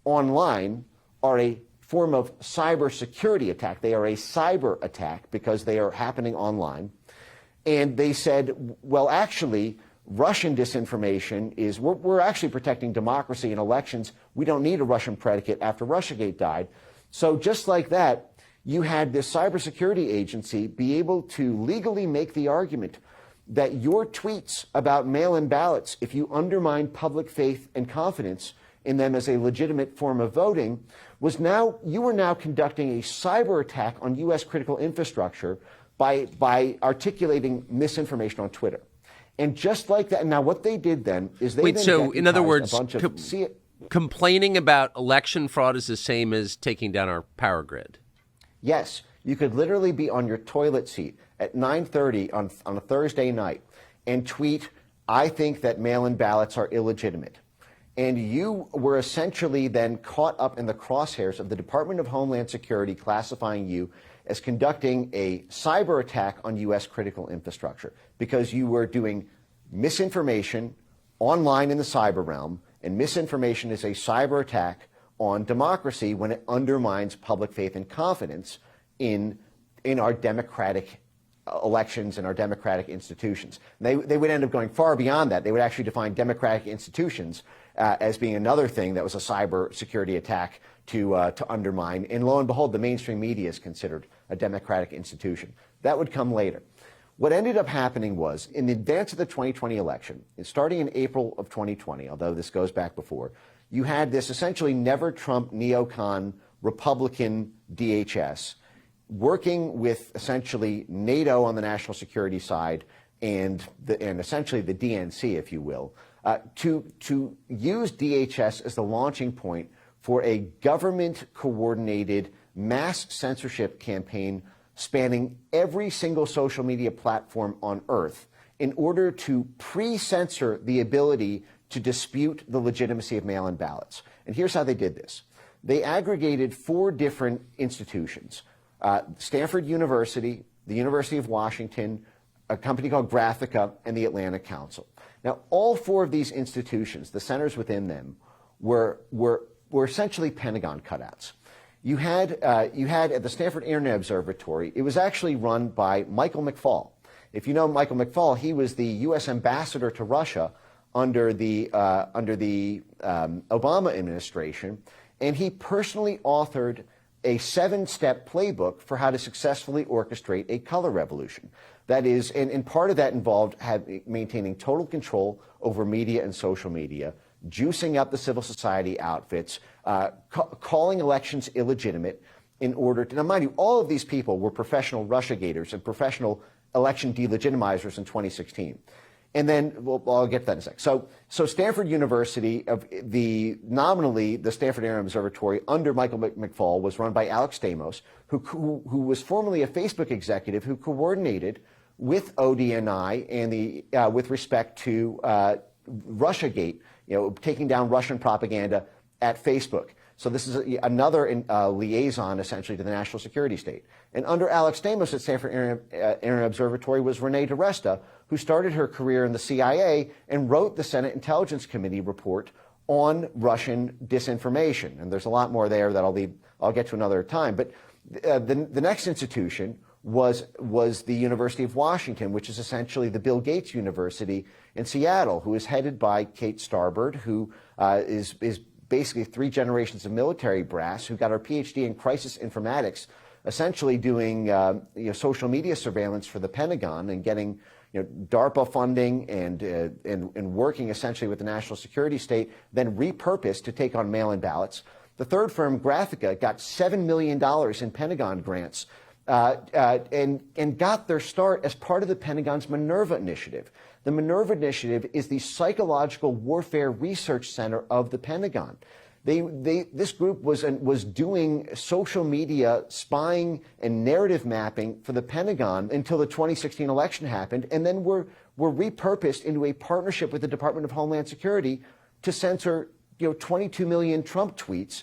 [SPEAKER 2] online are a form of cybersecurity attack. They are a cyber attack because they are happening online. And they said, well, actually, Russian disinformation is, we're actually protecting democracy and elections. We don't need a Russian predicate after Russiagate died. So just like that, you had this cybersecurity agency be able to legally make the argument that your tweets about mail-in ballots, if you undermine public faith and confidence in them as a legitimate form of voting, you were now conducting a cyber attack on U.S. critical infrastructure by articulating misinformation on Twitter. And just like that, now what they did then is they
[SPEAKER 1] in other words, complaining about election fraud is the same as taking down our power grid.
[SPEAKER 2] Yes, you could literally be on your toilet seat at 9:30 on a Thursday night and tweet, I think that mail-in ballots are illegitimate. And you were essentially then caught up in the crosshairs of the Department of Homeland Security classifying you as conducting a cyber attack on U.S. critical infrastructure because you were doing misinformation online in the cyber realm, and misinformation is a cyber attack on democracy when it undermines public faith and confidence in our democratic elections and our democratic institutions. They would end up going far beyond that. They would actually define democratic institutions as being another thing that was a cyber security attack to undermine. And lo and behold, the mainstream media is considered a democratic institution. That would come later. What ended up happening was, in advance of the 2020 election, starting in April of 2020, although this goes back before, you had this essentially never-Trump neocon Republican DHS working with essentially NATO on the national security side and essentially the DNC, if you will, to use DHS as the launching point for a government-coordinated mass censorship campaign spanning every single social media platform on Earth in order to pre-censor the ability to dispute the legitimacy of mail-in ballots. And here's how they did this. They aggregated 4 different institutions, Stanford University, the University of Washington, a company called Graphica, and the Atlantic Council. Now, all 4 of these institutions, the centers within them, were essentially Pentagon cutouts. You had at the Stanford Internet Observatory, it was actually run by Michael McFaul. If you know Michael McFaul, he was the U.S. ambassador to Russia under the Obama administration, and he personally authored a 7-step playbook for how to successfully orchestrate a color revolution. That is, and part of that involved maintaining total control over media and social media, juicing up the civil society outfits, calling elections illegitimate in order to, now mind you, all of these people were professional Russiagators and professional election delegitimizers in 2016. And then, well, I'll get to that in a sec. So Stanford University, nominally the Stanford Area Observatory under Michael McFaul, was run by Alex Stamos, who was formerly a Facebook executive who coordinated with ODNI and with respect to Russiagate, taking down Russian propaganda at Facebook. So this is another liaison, essentially, to the national security state. And under Alex Stamos at Stanford Area Observatory was Renee DiResta, who started her career in the CIA and wrote the Senate Intelligence Committee report on Russian disinformation. And there's a lot more there that I'll get to another time. But the next institution was the University of Washington, which is essentially the Bill Gates University in Seattle, who is headed by Kate Starbird, who is basically 3 generations of military brass, who got her PhD in crisis informatics, essentially doing social media surveillance for the Pentagon and getting DARPA funding and working essentially with the national security state, then repurposed to take on mail-in ballots. The third firm, Graphica, got $7 million in Pentagon grants and got their start as part of the Pentagon's Minerva Initiative. The Minerva Initiative is the psychological warfare research center of the Pentagon. This group was doing social media spying and narrative mapping for the Pentagon until the 2016 election happened, and then were repurposed into a partnership with the Department of Homeland Security to censor 22 million Trump tweets,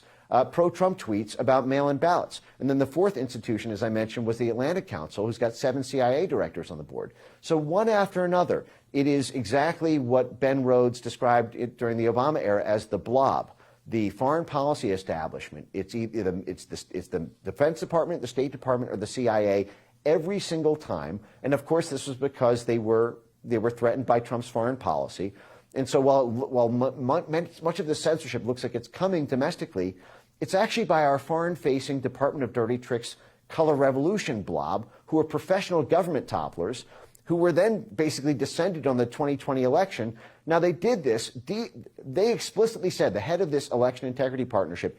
[SPEAKER 2] pro-Trump tweets about mail-in ballots. And then the fourth institution, as I mentioned, was the Atlantic Council, who's got 7 CIA directors on the board. So one after another, it is exactly what Ben Rhodes described during the Obama era as the blob. The foreign policy establishment, it's the Defense Department, the State Department, or the CIA every single time. And of course, this was because they were threatened by Trump's foreign policy. And so while much of the censorship looks like it's coming domestically, it's actually by our foreign-facing Department of Dirty Tricks Color Revolution blob, who are professional government topplers, who were then basically descended on the 2020 election. Now, they did this. They explicitly said, the head of this election integrity partnership,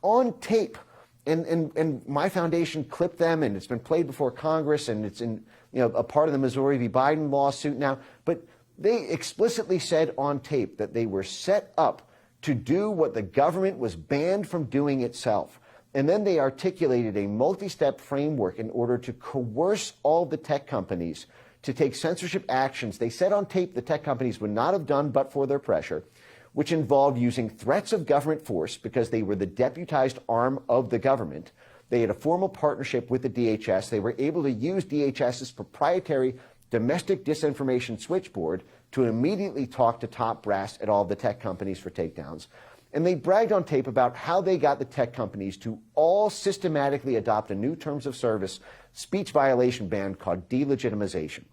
[SPEAKER 2] on tape, and my foundation clipped them, and it's been played before Congress, and it's in a part of the Missouri v. Biden lawsuit now. But they explicitly said on tape that they were set up to do what the government was banned from doing itself. And then they articulated a multi-step framework in order to coerce all the tech companies to take censorship actions they said on tape the tech companies would not have done but for their pressure, which involved using threats of government force because they were the deputized arm of the government. They had a formal partnership with the DHS. They were able to use DHS's proprietary domestic disinformation switchboard to immediately talk to top brass at all the tech companies for takedowns. And they bragged on tape about how they got the tech companies to all systematically adopt a new terms of service speech violation ban called delegitimization,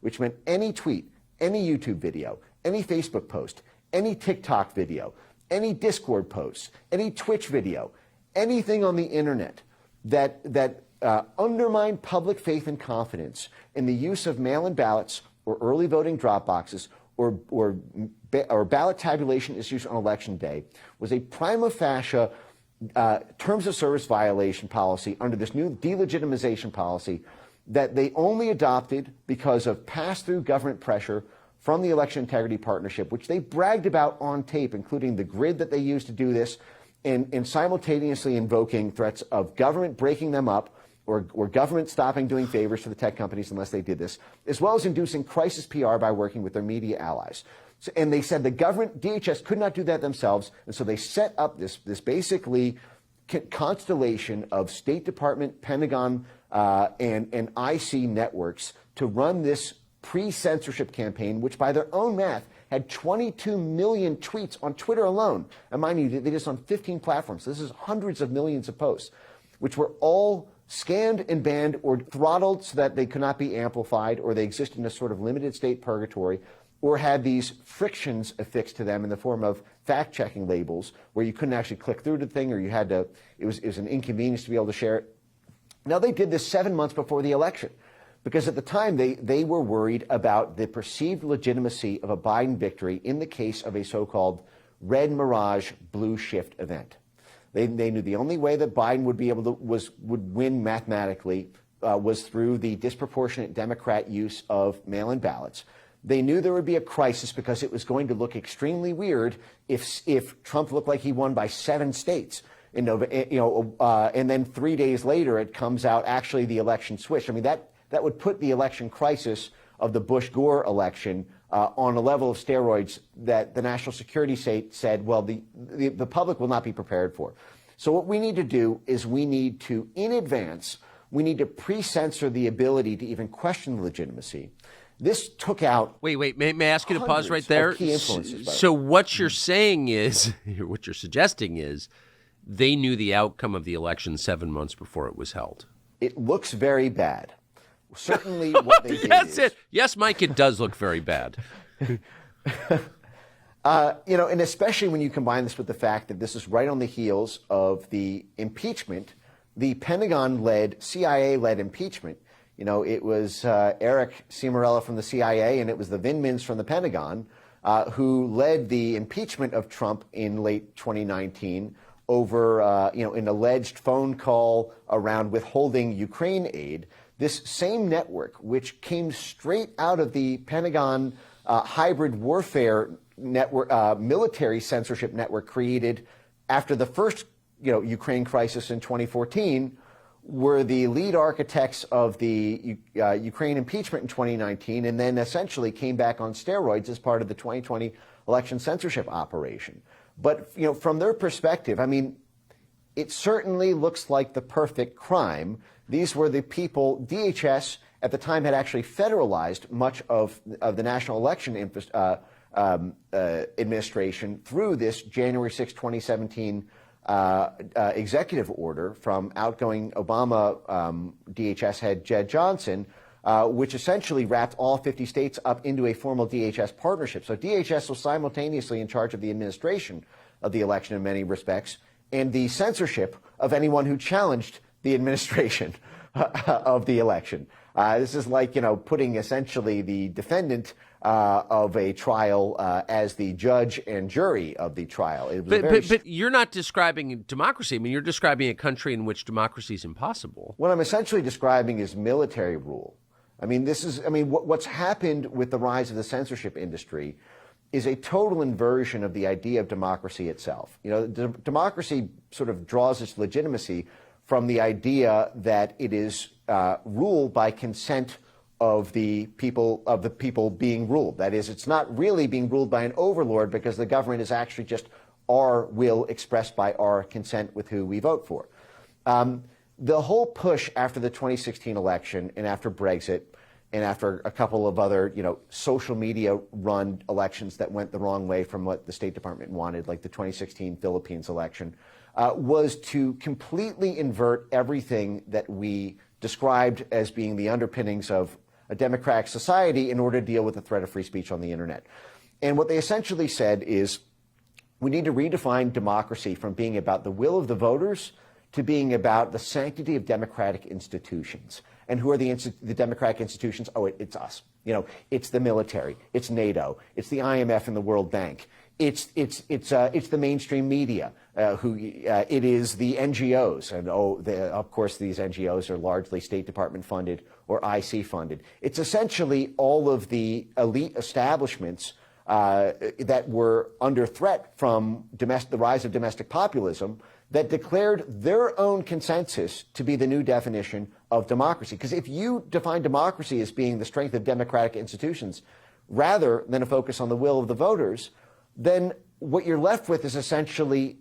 [SPEAKER 2] which meant any tweet, any YouTube video, any Facebook post, any TikTok video, any Discord post, any Twitch video, anything on the internet that undermined public faith and confidence in the use of mail-in ballots or early voting drop boxes or ballot tabulation issues on election day was a prima facie terms of service violation policy under this new delegitimization policy that they only adopted because of pass-through government pressure from the Election Integrity Partnership, which they bragged about on tape, including the grid that they used to do this, and simultaneously invoking threats of government breaking them up or government stopping doing favors for the tech companies unless they did this, as well as inducing crisis PR by working with their media allies. So, and they said the government, DHS, could not do that themselves, and so they set up this basically constellation of State Department, Pentagon, and IC networks to run this pre-censorship campaign, which by their own math had 22 million tweets on Twitter alone. And mind you, they did this on 15 platforms. This is hundreds of millions of posts, which were all scanned and banned or throttled so that they could not be amplified, or they existed in a sort of limited state purgatory, or had these frictions affixed to them in the form of fact-checking labels where you couldn't actually click through the thing, or you had to, it was an inconvenience to be able to share it. Now, they did this 7 months before the election, because at the time they were worried about the perceived legitimacy of a Biden victory in the case of a so-called red mirage, blue shift event. They knew the only way that Biden would be able to would win mathematically was through the disproportionate Democrat use of mail-in ballots. They knew there would be a crisis because it was going to look extremely weird if Trump looked like he won by 7 states. And then 3 days later, it comes out actually the election switched. I mean, that would put the election crisis of the Bush-Gore election on a level of steroids that the national security said, well, the public will not be prepared for. So what we need to do is we need to, in advance, we need to pre-censor the ability to even question the legitimacy. This took out.
[SPEAKER 1] Wait. May I ask you to pause right there?
[SPEAKER 2] Key influences,
[SPEAKER 1] so what you're saying is, what you're suggesting is, they knew the outcome of the election 7 months before it was held.
[SPEAKER 2] It looks very bad. Certainly, what they did
[SPEAKER 1] Yes, Mike, it does look very bad.
[SPEAKER 2] And especially when you combine this with the fact that this is right on the heels of the impeachment, the Pentagon-led, CIA-led impeachment. It was Eric Cimarella from the CIA and it was the Vindmans from the Pentagon who led the impeachment of Trump in late 2019 over, an alleged phone call around withholding Ukraine aid. This same network, which came straight out of the Pentagon hybrid warfare network, military censorship network created after the first, Ukraine crisis in 2014, were the lead architects of the Ukraine impeachment in 2019, and then essentially came back on steroids as part of the 2020 election censorship operation. But, from their perspective, I mean, it certainly looks like the perfect crime. These were the people, DHS at the time had actually federalized much of the National Election Administration through this January 6, 2017 executive order from outgoing Obama DHS head Jed Johnson, which essentially wrapped all 50 states up into a formal DHS partnership. So DHS was simultaneously in charge of the administration of the election in many respects and the censorship of anyone who challenged the administration of the election. This is like, putting essentially the defendant of a trial as the judge and jury of the trial. It was
[SPEAKER 1] but you're not describing democracy. I mean, you're describing a country in which democracy is impossible.
[SPEAKER 2] What I'm essentially describing is military rule. I mean, what's happened with the rise of the censorship industry is a total inversion of the idea of democracy itself. Democracy sort of draws its legitimacy from the idea that it is ruled by consent of the people being ruled. That is, it's not really being ruled by an overlord because the government is actually just our will expressed by our consent with who we vote for. The whole push after the 2016 election and after Brexit and after a couple of other, social media run elections that went the wrong way from what the State Department wanted, like the 2016 Philippines election, was to completely invert everything that we described as being the underpinnings of a democratic society in order to deal with the threat of free speech on the internet. And what they essentially said is we need to redefine democracy from being about the will of the voters to being about the sanctity of democratic institutions. And who are the democratic institutions? Oh, it's us. It's the military. It's NATO. It's the IMF and the World Bank. It's the mainstream media. It is the NGOs, and of course these NGOs are largely State Department funded or IC funded. It's essentially all of the elite establishments that were under threat from the rise of domestic populism that declared their own consensus to be the new definition of democracy. Because if you define democracy as being the strength of democratic institutions rather than a focus on the will of the voters, then what you're left with is essentially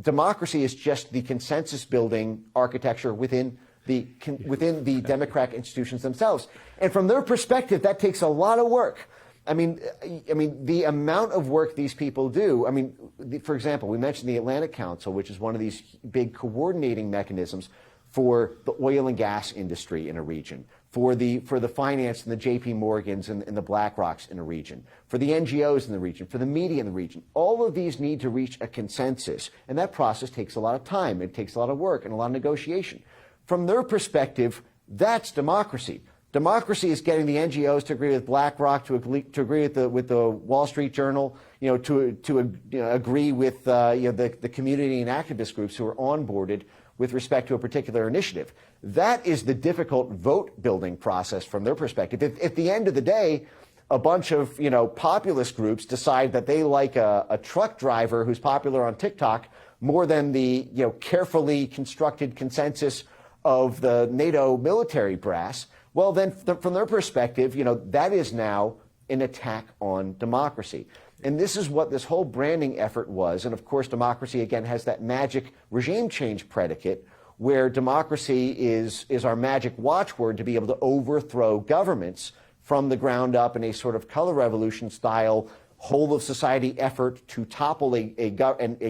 [SPEAKER 2] democracy is just the consensus building architecture within the democratic institutions themselves. And from their perspective, that takes a lot of work. I mean, the amount of work these people do. I mean, for example, we mentioned the Atlantic Council, which is one of these big coordinating mechanisms for the oil and gas industry in a region, for the finance and the J.P. Morgans and the BlackRocks in a region, for the NGOs in the region, for the media in the region. All of these need to reach a consensus, and that process takes a lot of time. It takes a lot of work and a lot of negotiation. From their perspective, that's democracy. Democracy is getting the NGOs to agree with BlackRock, to agree with the Wall Street Journal, to agree with the community and activist groups who are onboarded with respect to a particular initiative. That is the difficult vote-building process from their perspective. If at the end of the day, a bunch of populist groups decide that they like a truck driver who's popular on TikTok more than the carefully constructed consensus of the NATO military brass, well, then from their perspective, that is now an attack on democracy. And this is what this whole branding effort was. And of course, democracy, again, has that magic regime change predicate where democracy is our magic watchword to be able to overthrow governments from the ground up in a sort of color revolution style whole of society effort to topple a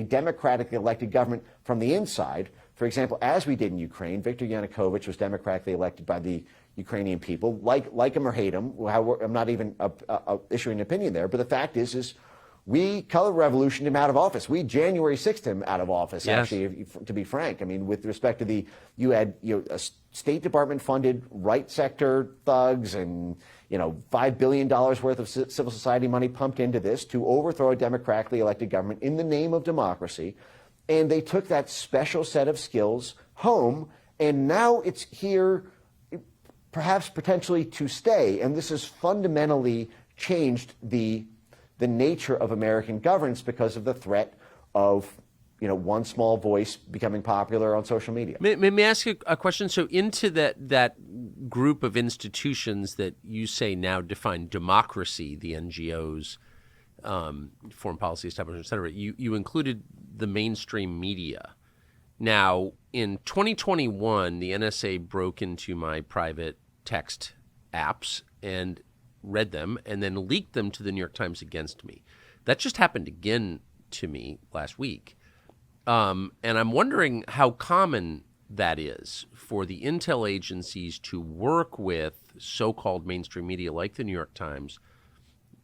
[SPEAKER 2] democratically elected government from the inside. For example, as we did in Ukraine, Viktor Yanukovych was democratically elected by the Ukrainian people, like him or hate him. I'm not even issuing an opinion there, but the fact is we color revolutioned him out of office. We January 6th him out of office, yes. Actually, to be frank. I mean, with respect to you had a State Department funded right sector thugs and $5 billion worth of civil society money pumped into this to overthrow a democratically elected government in the name of democracy. And they took that special set of skills home, and now it's here, perhaps potentially to stay. And this has fundamentally changed the nature of American governance because of the threat of one small voice becoming popular on social media.
[SPEAKER 1] May I ask you a question? So into that group of institutions that you say now define democracy, the NGOs, foreign policy establishment, et cetera, you included the mainstream media. Now, in 2021, the NSA broke into my private text apps and read them and then leaked them to the New York Times against me. That just happened again to me last week. And I'm wondering how common that is for the intel agencies to work with so-called mainstream media like the New York Times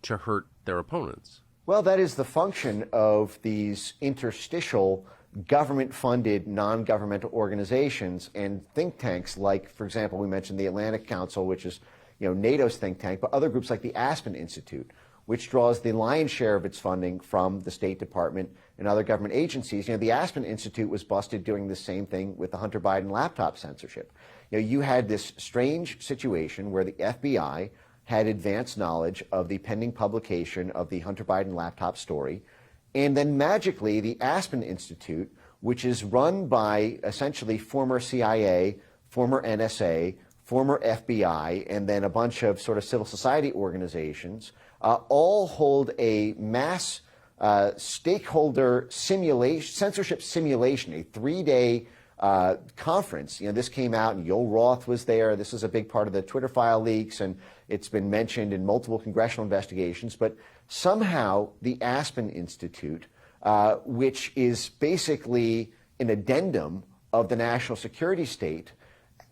[SPEAKER 1] to hurt their opponents.
[SPEAKER 2] Well, that is the function of these interstitial government-funded non-governmental organizations and think tanks like, for example, we mentioned the Atlantic Council, which is NATO's think tank, but other groups like the Aspen Institute, which draws the lion's share of its funding from the State Department and other government agencies. The Aspen Institute was busted doing the same thing with the Hunter Biden laptop censorship. You had this strange situation where the FBI had advanced knowledge of the pending publication of the Hunter Biden laptop story, and then magically the Aspen Institute, which is run by essentially former CIA, former NSA, former FBI, and then a bunch of sort of civil society organizations, all hold a mass stakeholder censorship simulation, a 3-day conference. This came out, and Yoel Roth was there. This is a big part of the Twitter file leaks, and it's been mentioned in multiple congressional investigations. But somehow the Aspen Institute, which is basically an addendum of the national security state,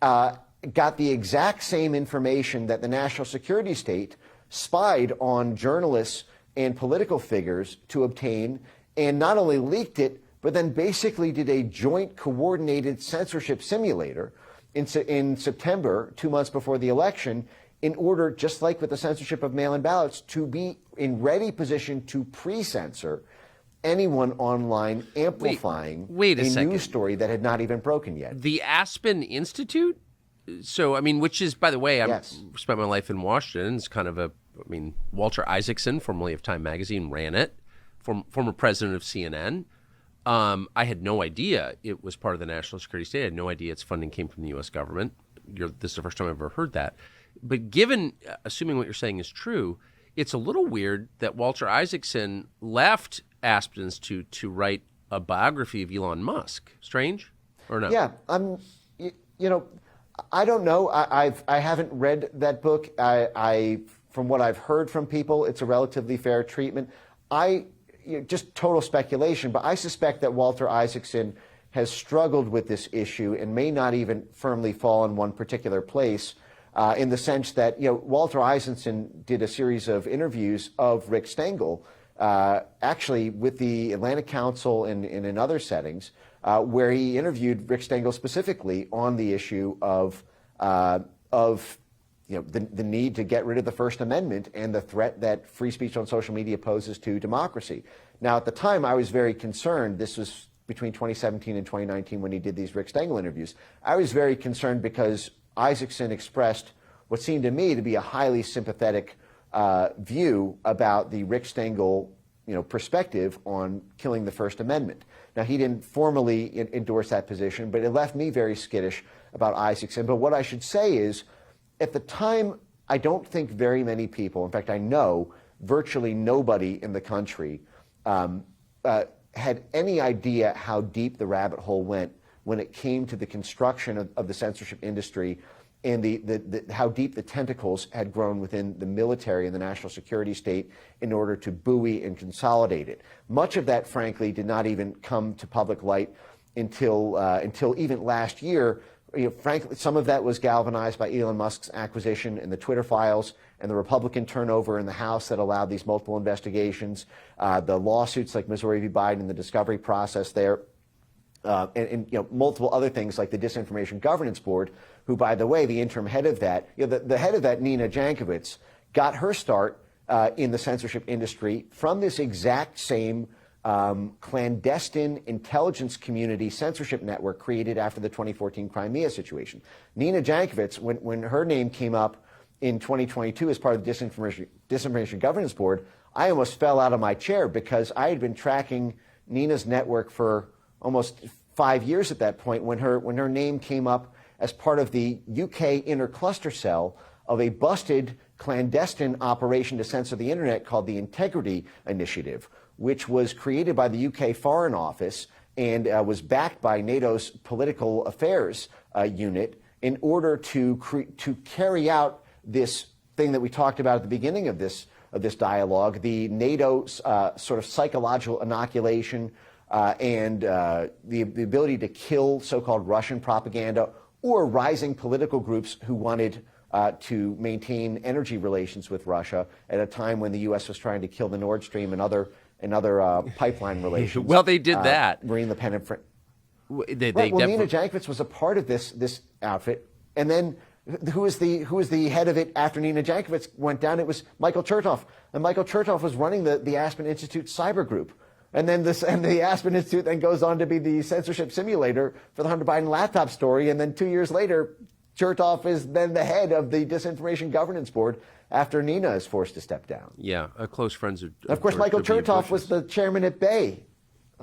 [SPEAKER 2] got the exact same information that the national security state spied on journalists and political figures to obtain, and not only leaked it, but then basically did a joint coordinated censorship simulator in September, 2 months before the election, in order, just like with the censorship of mail-in ballots, to be in ready position to pre-censor anyone online amplifying a news story that had not even broken yet.
[SPEAKER 1] The Aspen Institute? So, which is, by the way, I've spent my life in Washington. It's kind of Walter Isaacson, formerly of Time Magazine, ran it, former president of CNN. I had no idea it was part of the national security state. I had no idea its funding came from the U.S. government. This is the first time I've ever heard that. But assuming what you're saying is true, it's a little weird that Walter Isaacson left Aspen Institute to write a biography of Elon Musk. Strange, or no?
[SPEAKER 2] Yeah, I don't know. I haven't read that book. From what I've heard from people, it's a relatively fair treatment. Just total speculation, but I suspect that Walter Isaacson has struggled with this issue and may not even firmly fall in one particular place, in the sense that Walter Isaacson did a series of interviews of Rick Stengel, actually with the Atlantic Council and in other settings, where he interviewed Rick Stengel specifically on the issue of the need to get rid of the First Amendment and the threat that free speech on social media poses to democracy. Now, at the time, I was very concerned. This was between 2017 and 2019 when he did these Rick Stengel interviews. I was very concerned because Isaacson expressed what seemed to me to be a highly sympathetic view about the Rick Stengel perspective on killing the First Amendment. Now, he didn't formally endorse that position, but it left me very skittish about Isaacson. But what I should say is, at the time, I don't think very many people, in fact, I know virtually nobody in the country had any idea how deep the rabbit hole went when it came to the construction of the censorship industry and how deep the tentacles had grown within the military and the national security state in order to buoy and consolidate it. Much of that, frankly, did not even come to public light until even last year. Frankly, some of that was galvanized by Elon Musk's acquisition and the Twitter files and the Republican turnover in the House that allowed these multiple investigations, the lawsuits like Missouri v. Biden and the discovery process there, and multiple other things like the Disinformation Governance Board, who, by the way, the interim head of that, the head of that, Nina Jankowicz, got her start in the censorship industry from this exact same clandestine intelligence community censorship network created after the 2014 Crimea situation. Nina Jankowicz, when her name came up in 2022 as part of the Disinformation Governance Board, I almost fell out of my chair because I had been tracking Nina's network for almost 5 years at that point when her name came up as part of the UK intercluster cell of a busted clandestine operation to censor the internet called the Integrity Initiative, which was created by the UK Foreign Office and was backed by NATO's political affairs unit in order to carry out this thing that we talked about at the beginning of this dialogue, the NATO sort of psychological inoculation and the ability to kill so-called Russian propaganda or rising political groups who wanted to maintain energy relations with Russia at a time when the U.S. was trying to kill the Nord Stream and other pipeline relations.
[SPEAKER 1] Well, they did that.
[SPEAKER 2] Marine Le Pen and
[SPEAKER 1] Nina
[SPEAKER 2] Jankowicz was a part of this outfit, and then who was the head of it after Nina Jankowicz went down? It was Michael Chertoff, and Michael Chertoff was running the Aspen Institute cyber group, and the Aspen Institute then goes on to be the censorship simulator for the Hunter Biden laptop story, and then 2 years later, Chertoff is then the head of the Disinformation Governance Board after Nina is forced to step down.
[SPEAKER 1] Yeah, close friends
[SPEAKER 2] of course, Michael Chertoff was the chairman at Bay.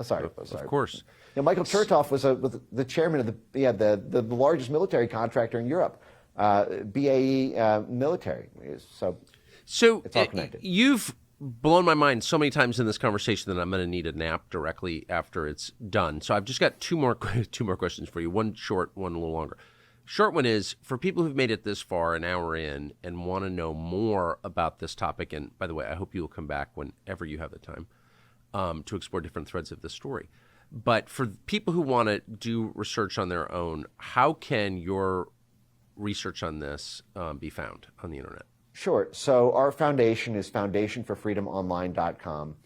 [SPEAKER 2] Sorry.
[SPEAKER 1] Of course.
[SPEAKER 2] Michael Chertoff was the chairman of the largest military contractor in Europe, BAE Military. So it's all connected.
[SPEAKER 1] You've blown my mind so many times in this conversation that I'm going to need a nap directly after it's done. So I've just got two more questions for you. One short, one a little longer. Short one is, for people who've made it this far, an hour in, and want to know more about this topic, and by the way, I hope you will come back whenever you have the time to explore different threads of this story. But for people who want to do research on their own, how can your research on this be found on the internet?
[SPEAKER 2] Sure. So our foundation is foundationforfreedomonline.com.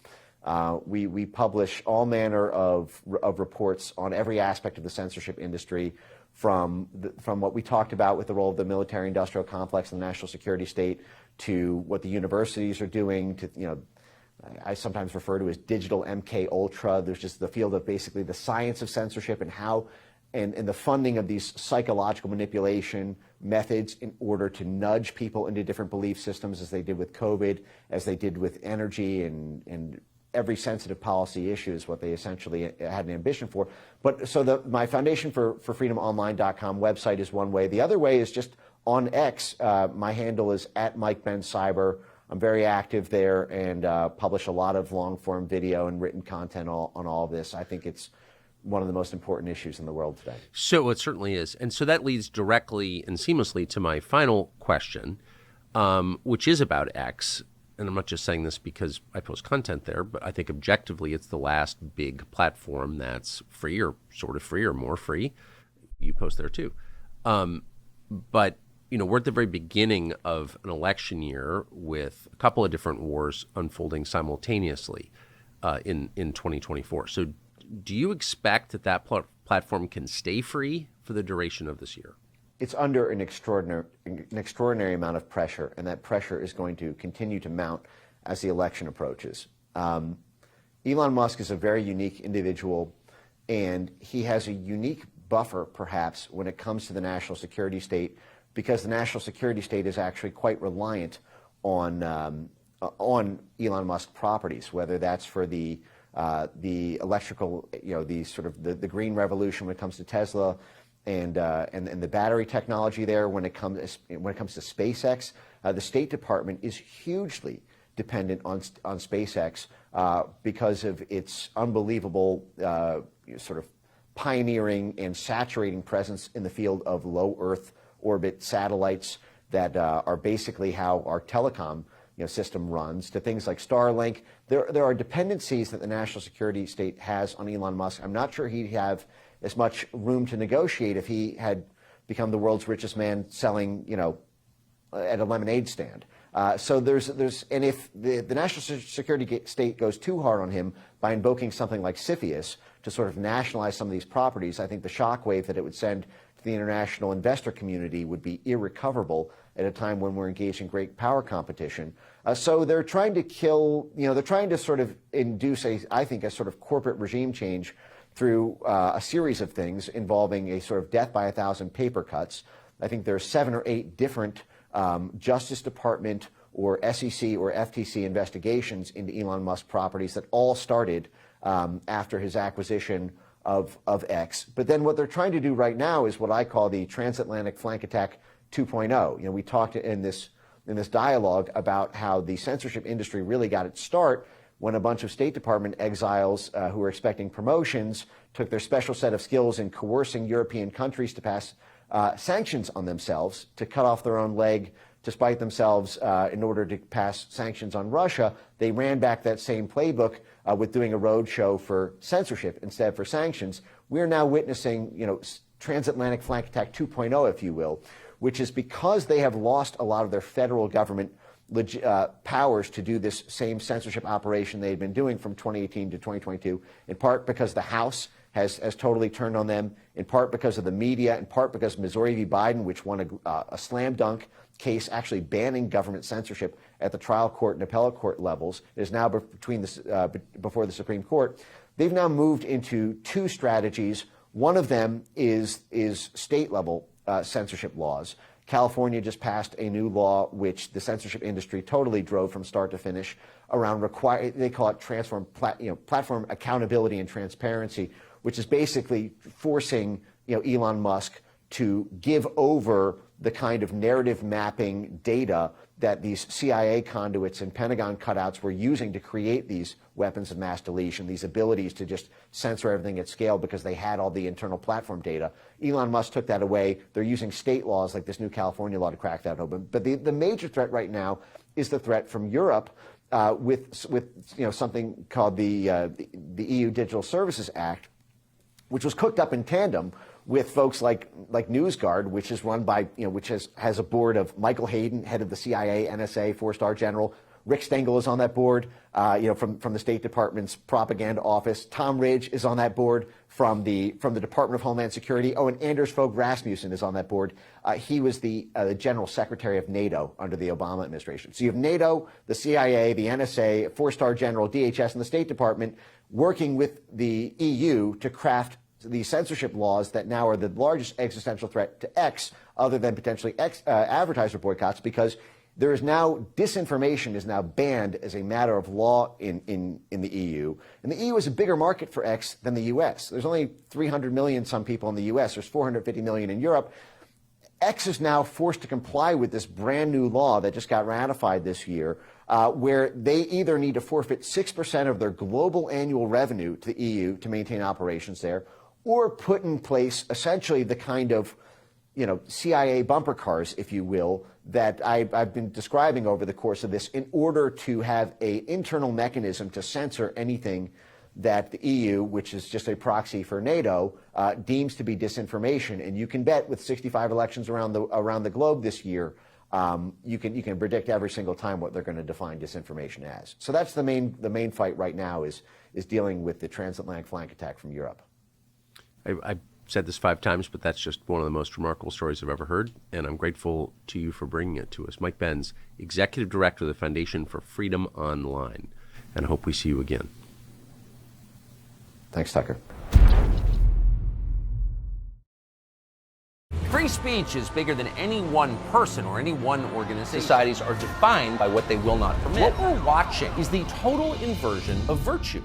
[SPEAKER 2] We publish all manner of reports on every aspect of the censorship industry, from what we talked about with the role of the military-industrial complex and the national security state, to what the universities are doing, to I sometimes refer to as digital MK Ultra. There's just the field of basically the science of censorship and how and the funding of these psychological manipulation methods in order to nudge people into different belief systems, as they did with COVID, as they did with energy and every sensitive policy issue is what they essentially had an ambition for. But so my foundation for freedomonline.com website is one way. The other way is just on X. My handle is at Mike Benz Cyber. I'm very active there and publish a lot of long-form video and written content on all of this. I think it's one of the most important issues in the world today.
[SPEAKER 1] So it certainly is. And so that leads directly and seamlessly to my final question, which is about X. And I'm not just saying this because I post content there, but I think objectively it's the last big platform that's free or sort of free or more free. You post there too. But, we're at the very beginning of an election year with a couple of different wars unfolding simultaneously in 2024. So do you expect that platform can stay free for the duration of this year?
[SPEAKER 2] it's under an extraordinary amount of pressure, and that pressure is going to continue to mount as the election approaches. Elon Musk is a very unique individual, and he has a unique buffer, perhaps, when it comes to the national security state, because the national security state is actually quite reliant on Elon Musk properties, whether that's for the electrical, the green revolution when it comes to Tesla, and the battery technology there when it comes to SpaceX. The State Department is hugely dependent on SpaceX because of its unbelievable sort of pioneering and saturating presence in the field of low Earth orbit satellites that are basically how our telecom system runs, to things like Starlink. There are dependencies that the national security state has on Elon Musk. I'm not sure he'd have as much room to negotiate if he had become the world's richest man selling, at a lemonade stand. So and if the national security state goes too hard on him by invoking something like CFIUS to sort of nationalize some of these properties, I think the shockwave that it would send to the international investor community would be irrecoverable at a time when we're engaged in great power competition. So they're trying to they're trying to sort of induce I think a sort of corporate regime change through a series of things involving a sort of death by 1,000 paper cuts. I think there are 7 or 8 different Justice Department or SEC or FTC investigations into Elon Musk properties that all started after his acquisition of X. But then what they're trying to do right now is what I call the transatlantic flank attack 2.0. We talked in this dialogue about how the censorship industry really got its start when a bunch of State Department exiles who were expecting promotions took their special set of skills in coercing European countries to pass sanctions on themselves, to cut off their own leg to spite themselves in order to pass sanctions on Russia. They ran back that same playbook with doing a roadshow for censorship instead for sanctions. We're now witnessing, transatlantic flank attack 2.0, if you will, which is because they have lost a lot of their federal government powers to do this same censorship operation they had been doing from 2018 to 2022, in part because the House has totally turned on them, in part because of the media, in part because Missouri v. Biden, which won a slam dunk case actually banning government censorship at the trial court and appellate court levels, is now before the Supreme Court. They've now moved into 2 strategies. One of them is state-level censorship laws. California just passed a new law which the censorship industry totally drove from start to finish around they call it platform accountability and transparency, which is basically forcing Elon Musk to give over the kind of narrative mapping data that these CIA conduits and Pentagon cutouts were using to create these weapons of mass deletion, these abilities to just censor everything at scale because they had all the internal platform data. Elon Musk took that away. They're using state laws like this new California law to crack that open. But the major threat right now is the threat from Europe with something called the EU Digital Services Act, which was cooked up in tandem with folks like NewsGuard, which is run by, which has a board of Michael Hayden, head of the CIA, NSA, 4-star general. Rick Stengel is on that board, from the State Department's propaganda office. Tom Ridge is on that board from the Department of Homeland Security. Oh, and Anders Fogh Rasmussen is on that board. He was the General Secretary of NATO under the Obama administration. So you have NATO, the CIA, the NSA, 4-star general, DHS, and the State Department working with the EU to craft the censorship laws that now are the largest existential threat to X, other than potentially advertiser boycotts, because there is now disinformation is now banned as a matter of law in the EU. And the EU is a bigger market for X than the US. There's only 300 million some people in the US. There's 450 million in Europe. X is now forced to comply with this brand new law that just got ratified this year, where they either need to forfeit 6% of their global annual revenue to the EU to maintain operations there, or put in place essentially the kind of CIA bumper cars, if you will, that I've been describing over the course of this, in order to have an internal mechanism to censor anything that the EU, which is just a proxy for NATO, deems to be disinformation. And you can bet with 65 elections around the globe this year, you can predict every single time what they're going to define disinformation as. So that's the main fight right now is dealing with the transatlantic flank attack from Europe.
[SPEAKER 1] I said this 5 times, but that's just one of the most remarkable stories I've ever heard, and I'm grateful to you for bringing it to us. Mike Benz, Executive Director of the Foundation for Freedom Online, and I hope we see you again.
[SPEAKER 2] Thanks, Tucker.
[SPEAKER 3] Free speech is bigger than any one person or any one organization. Societies are defined by what they will not permit. What we're watching is the total inversion of virtue.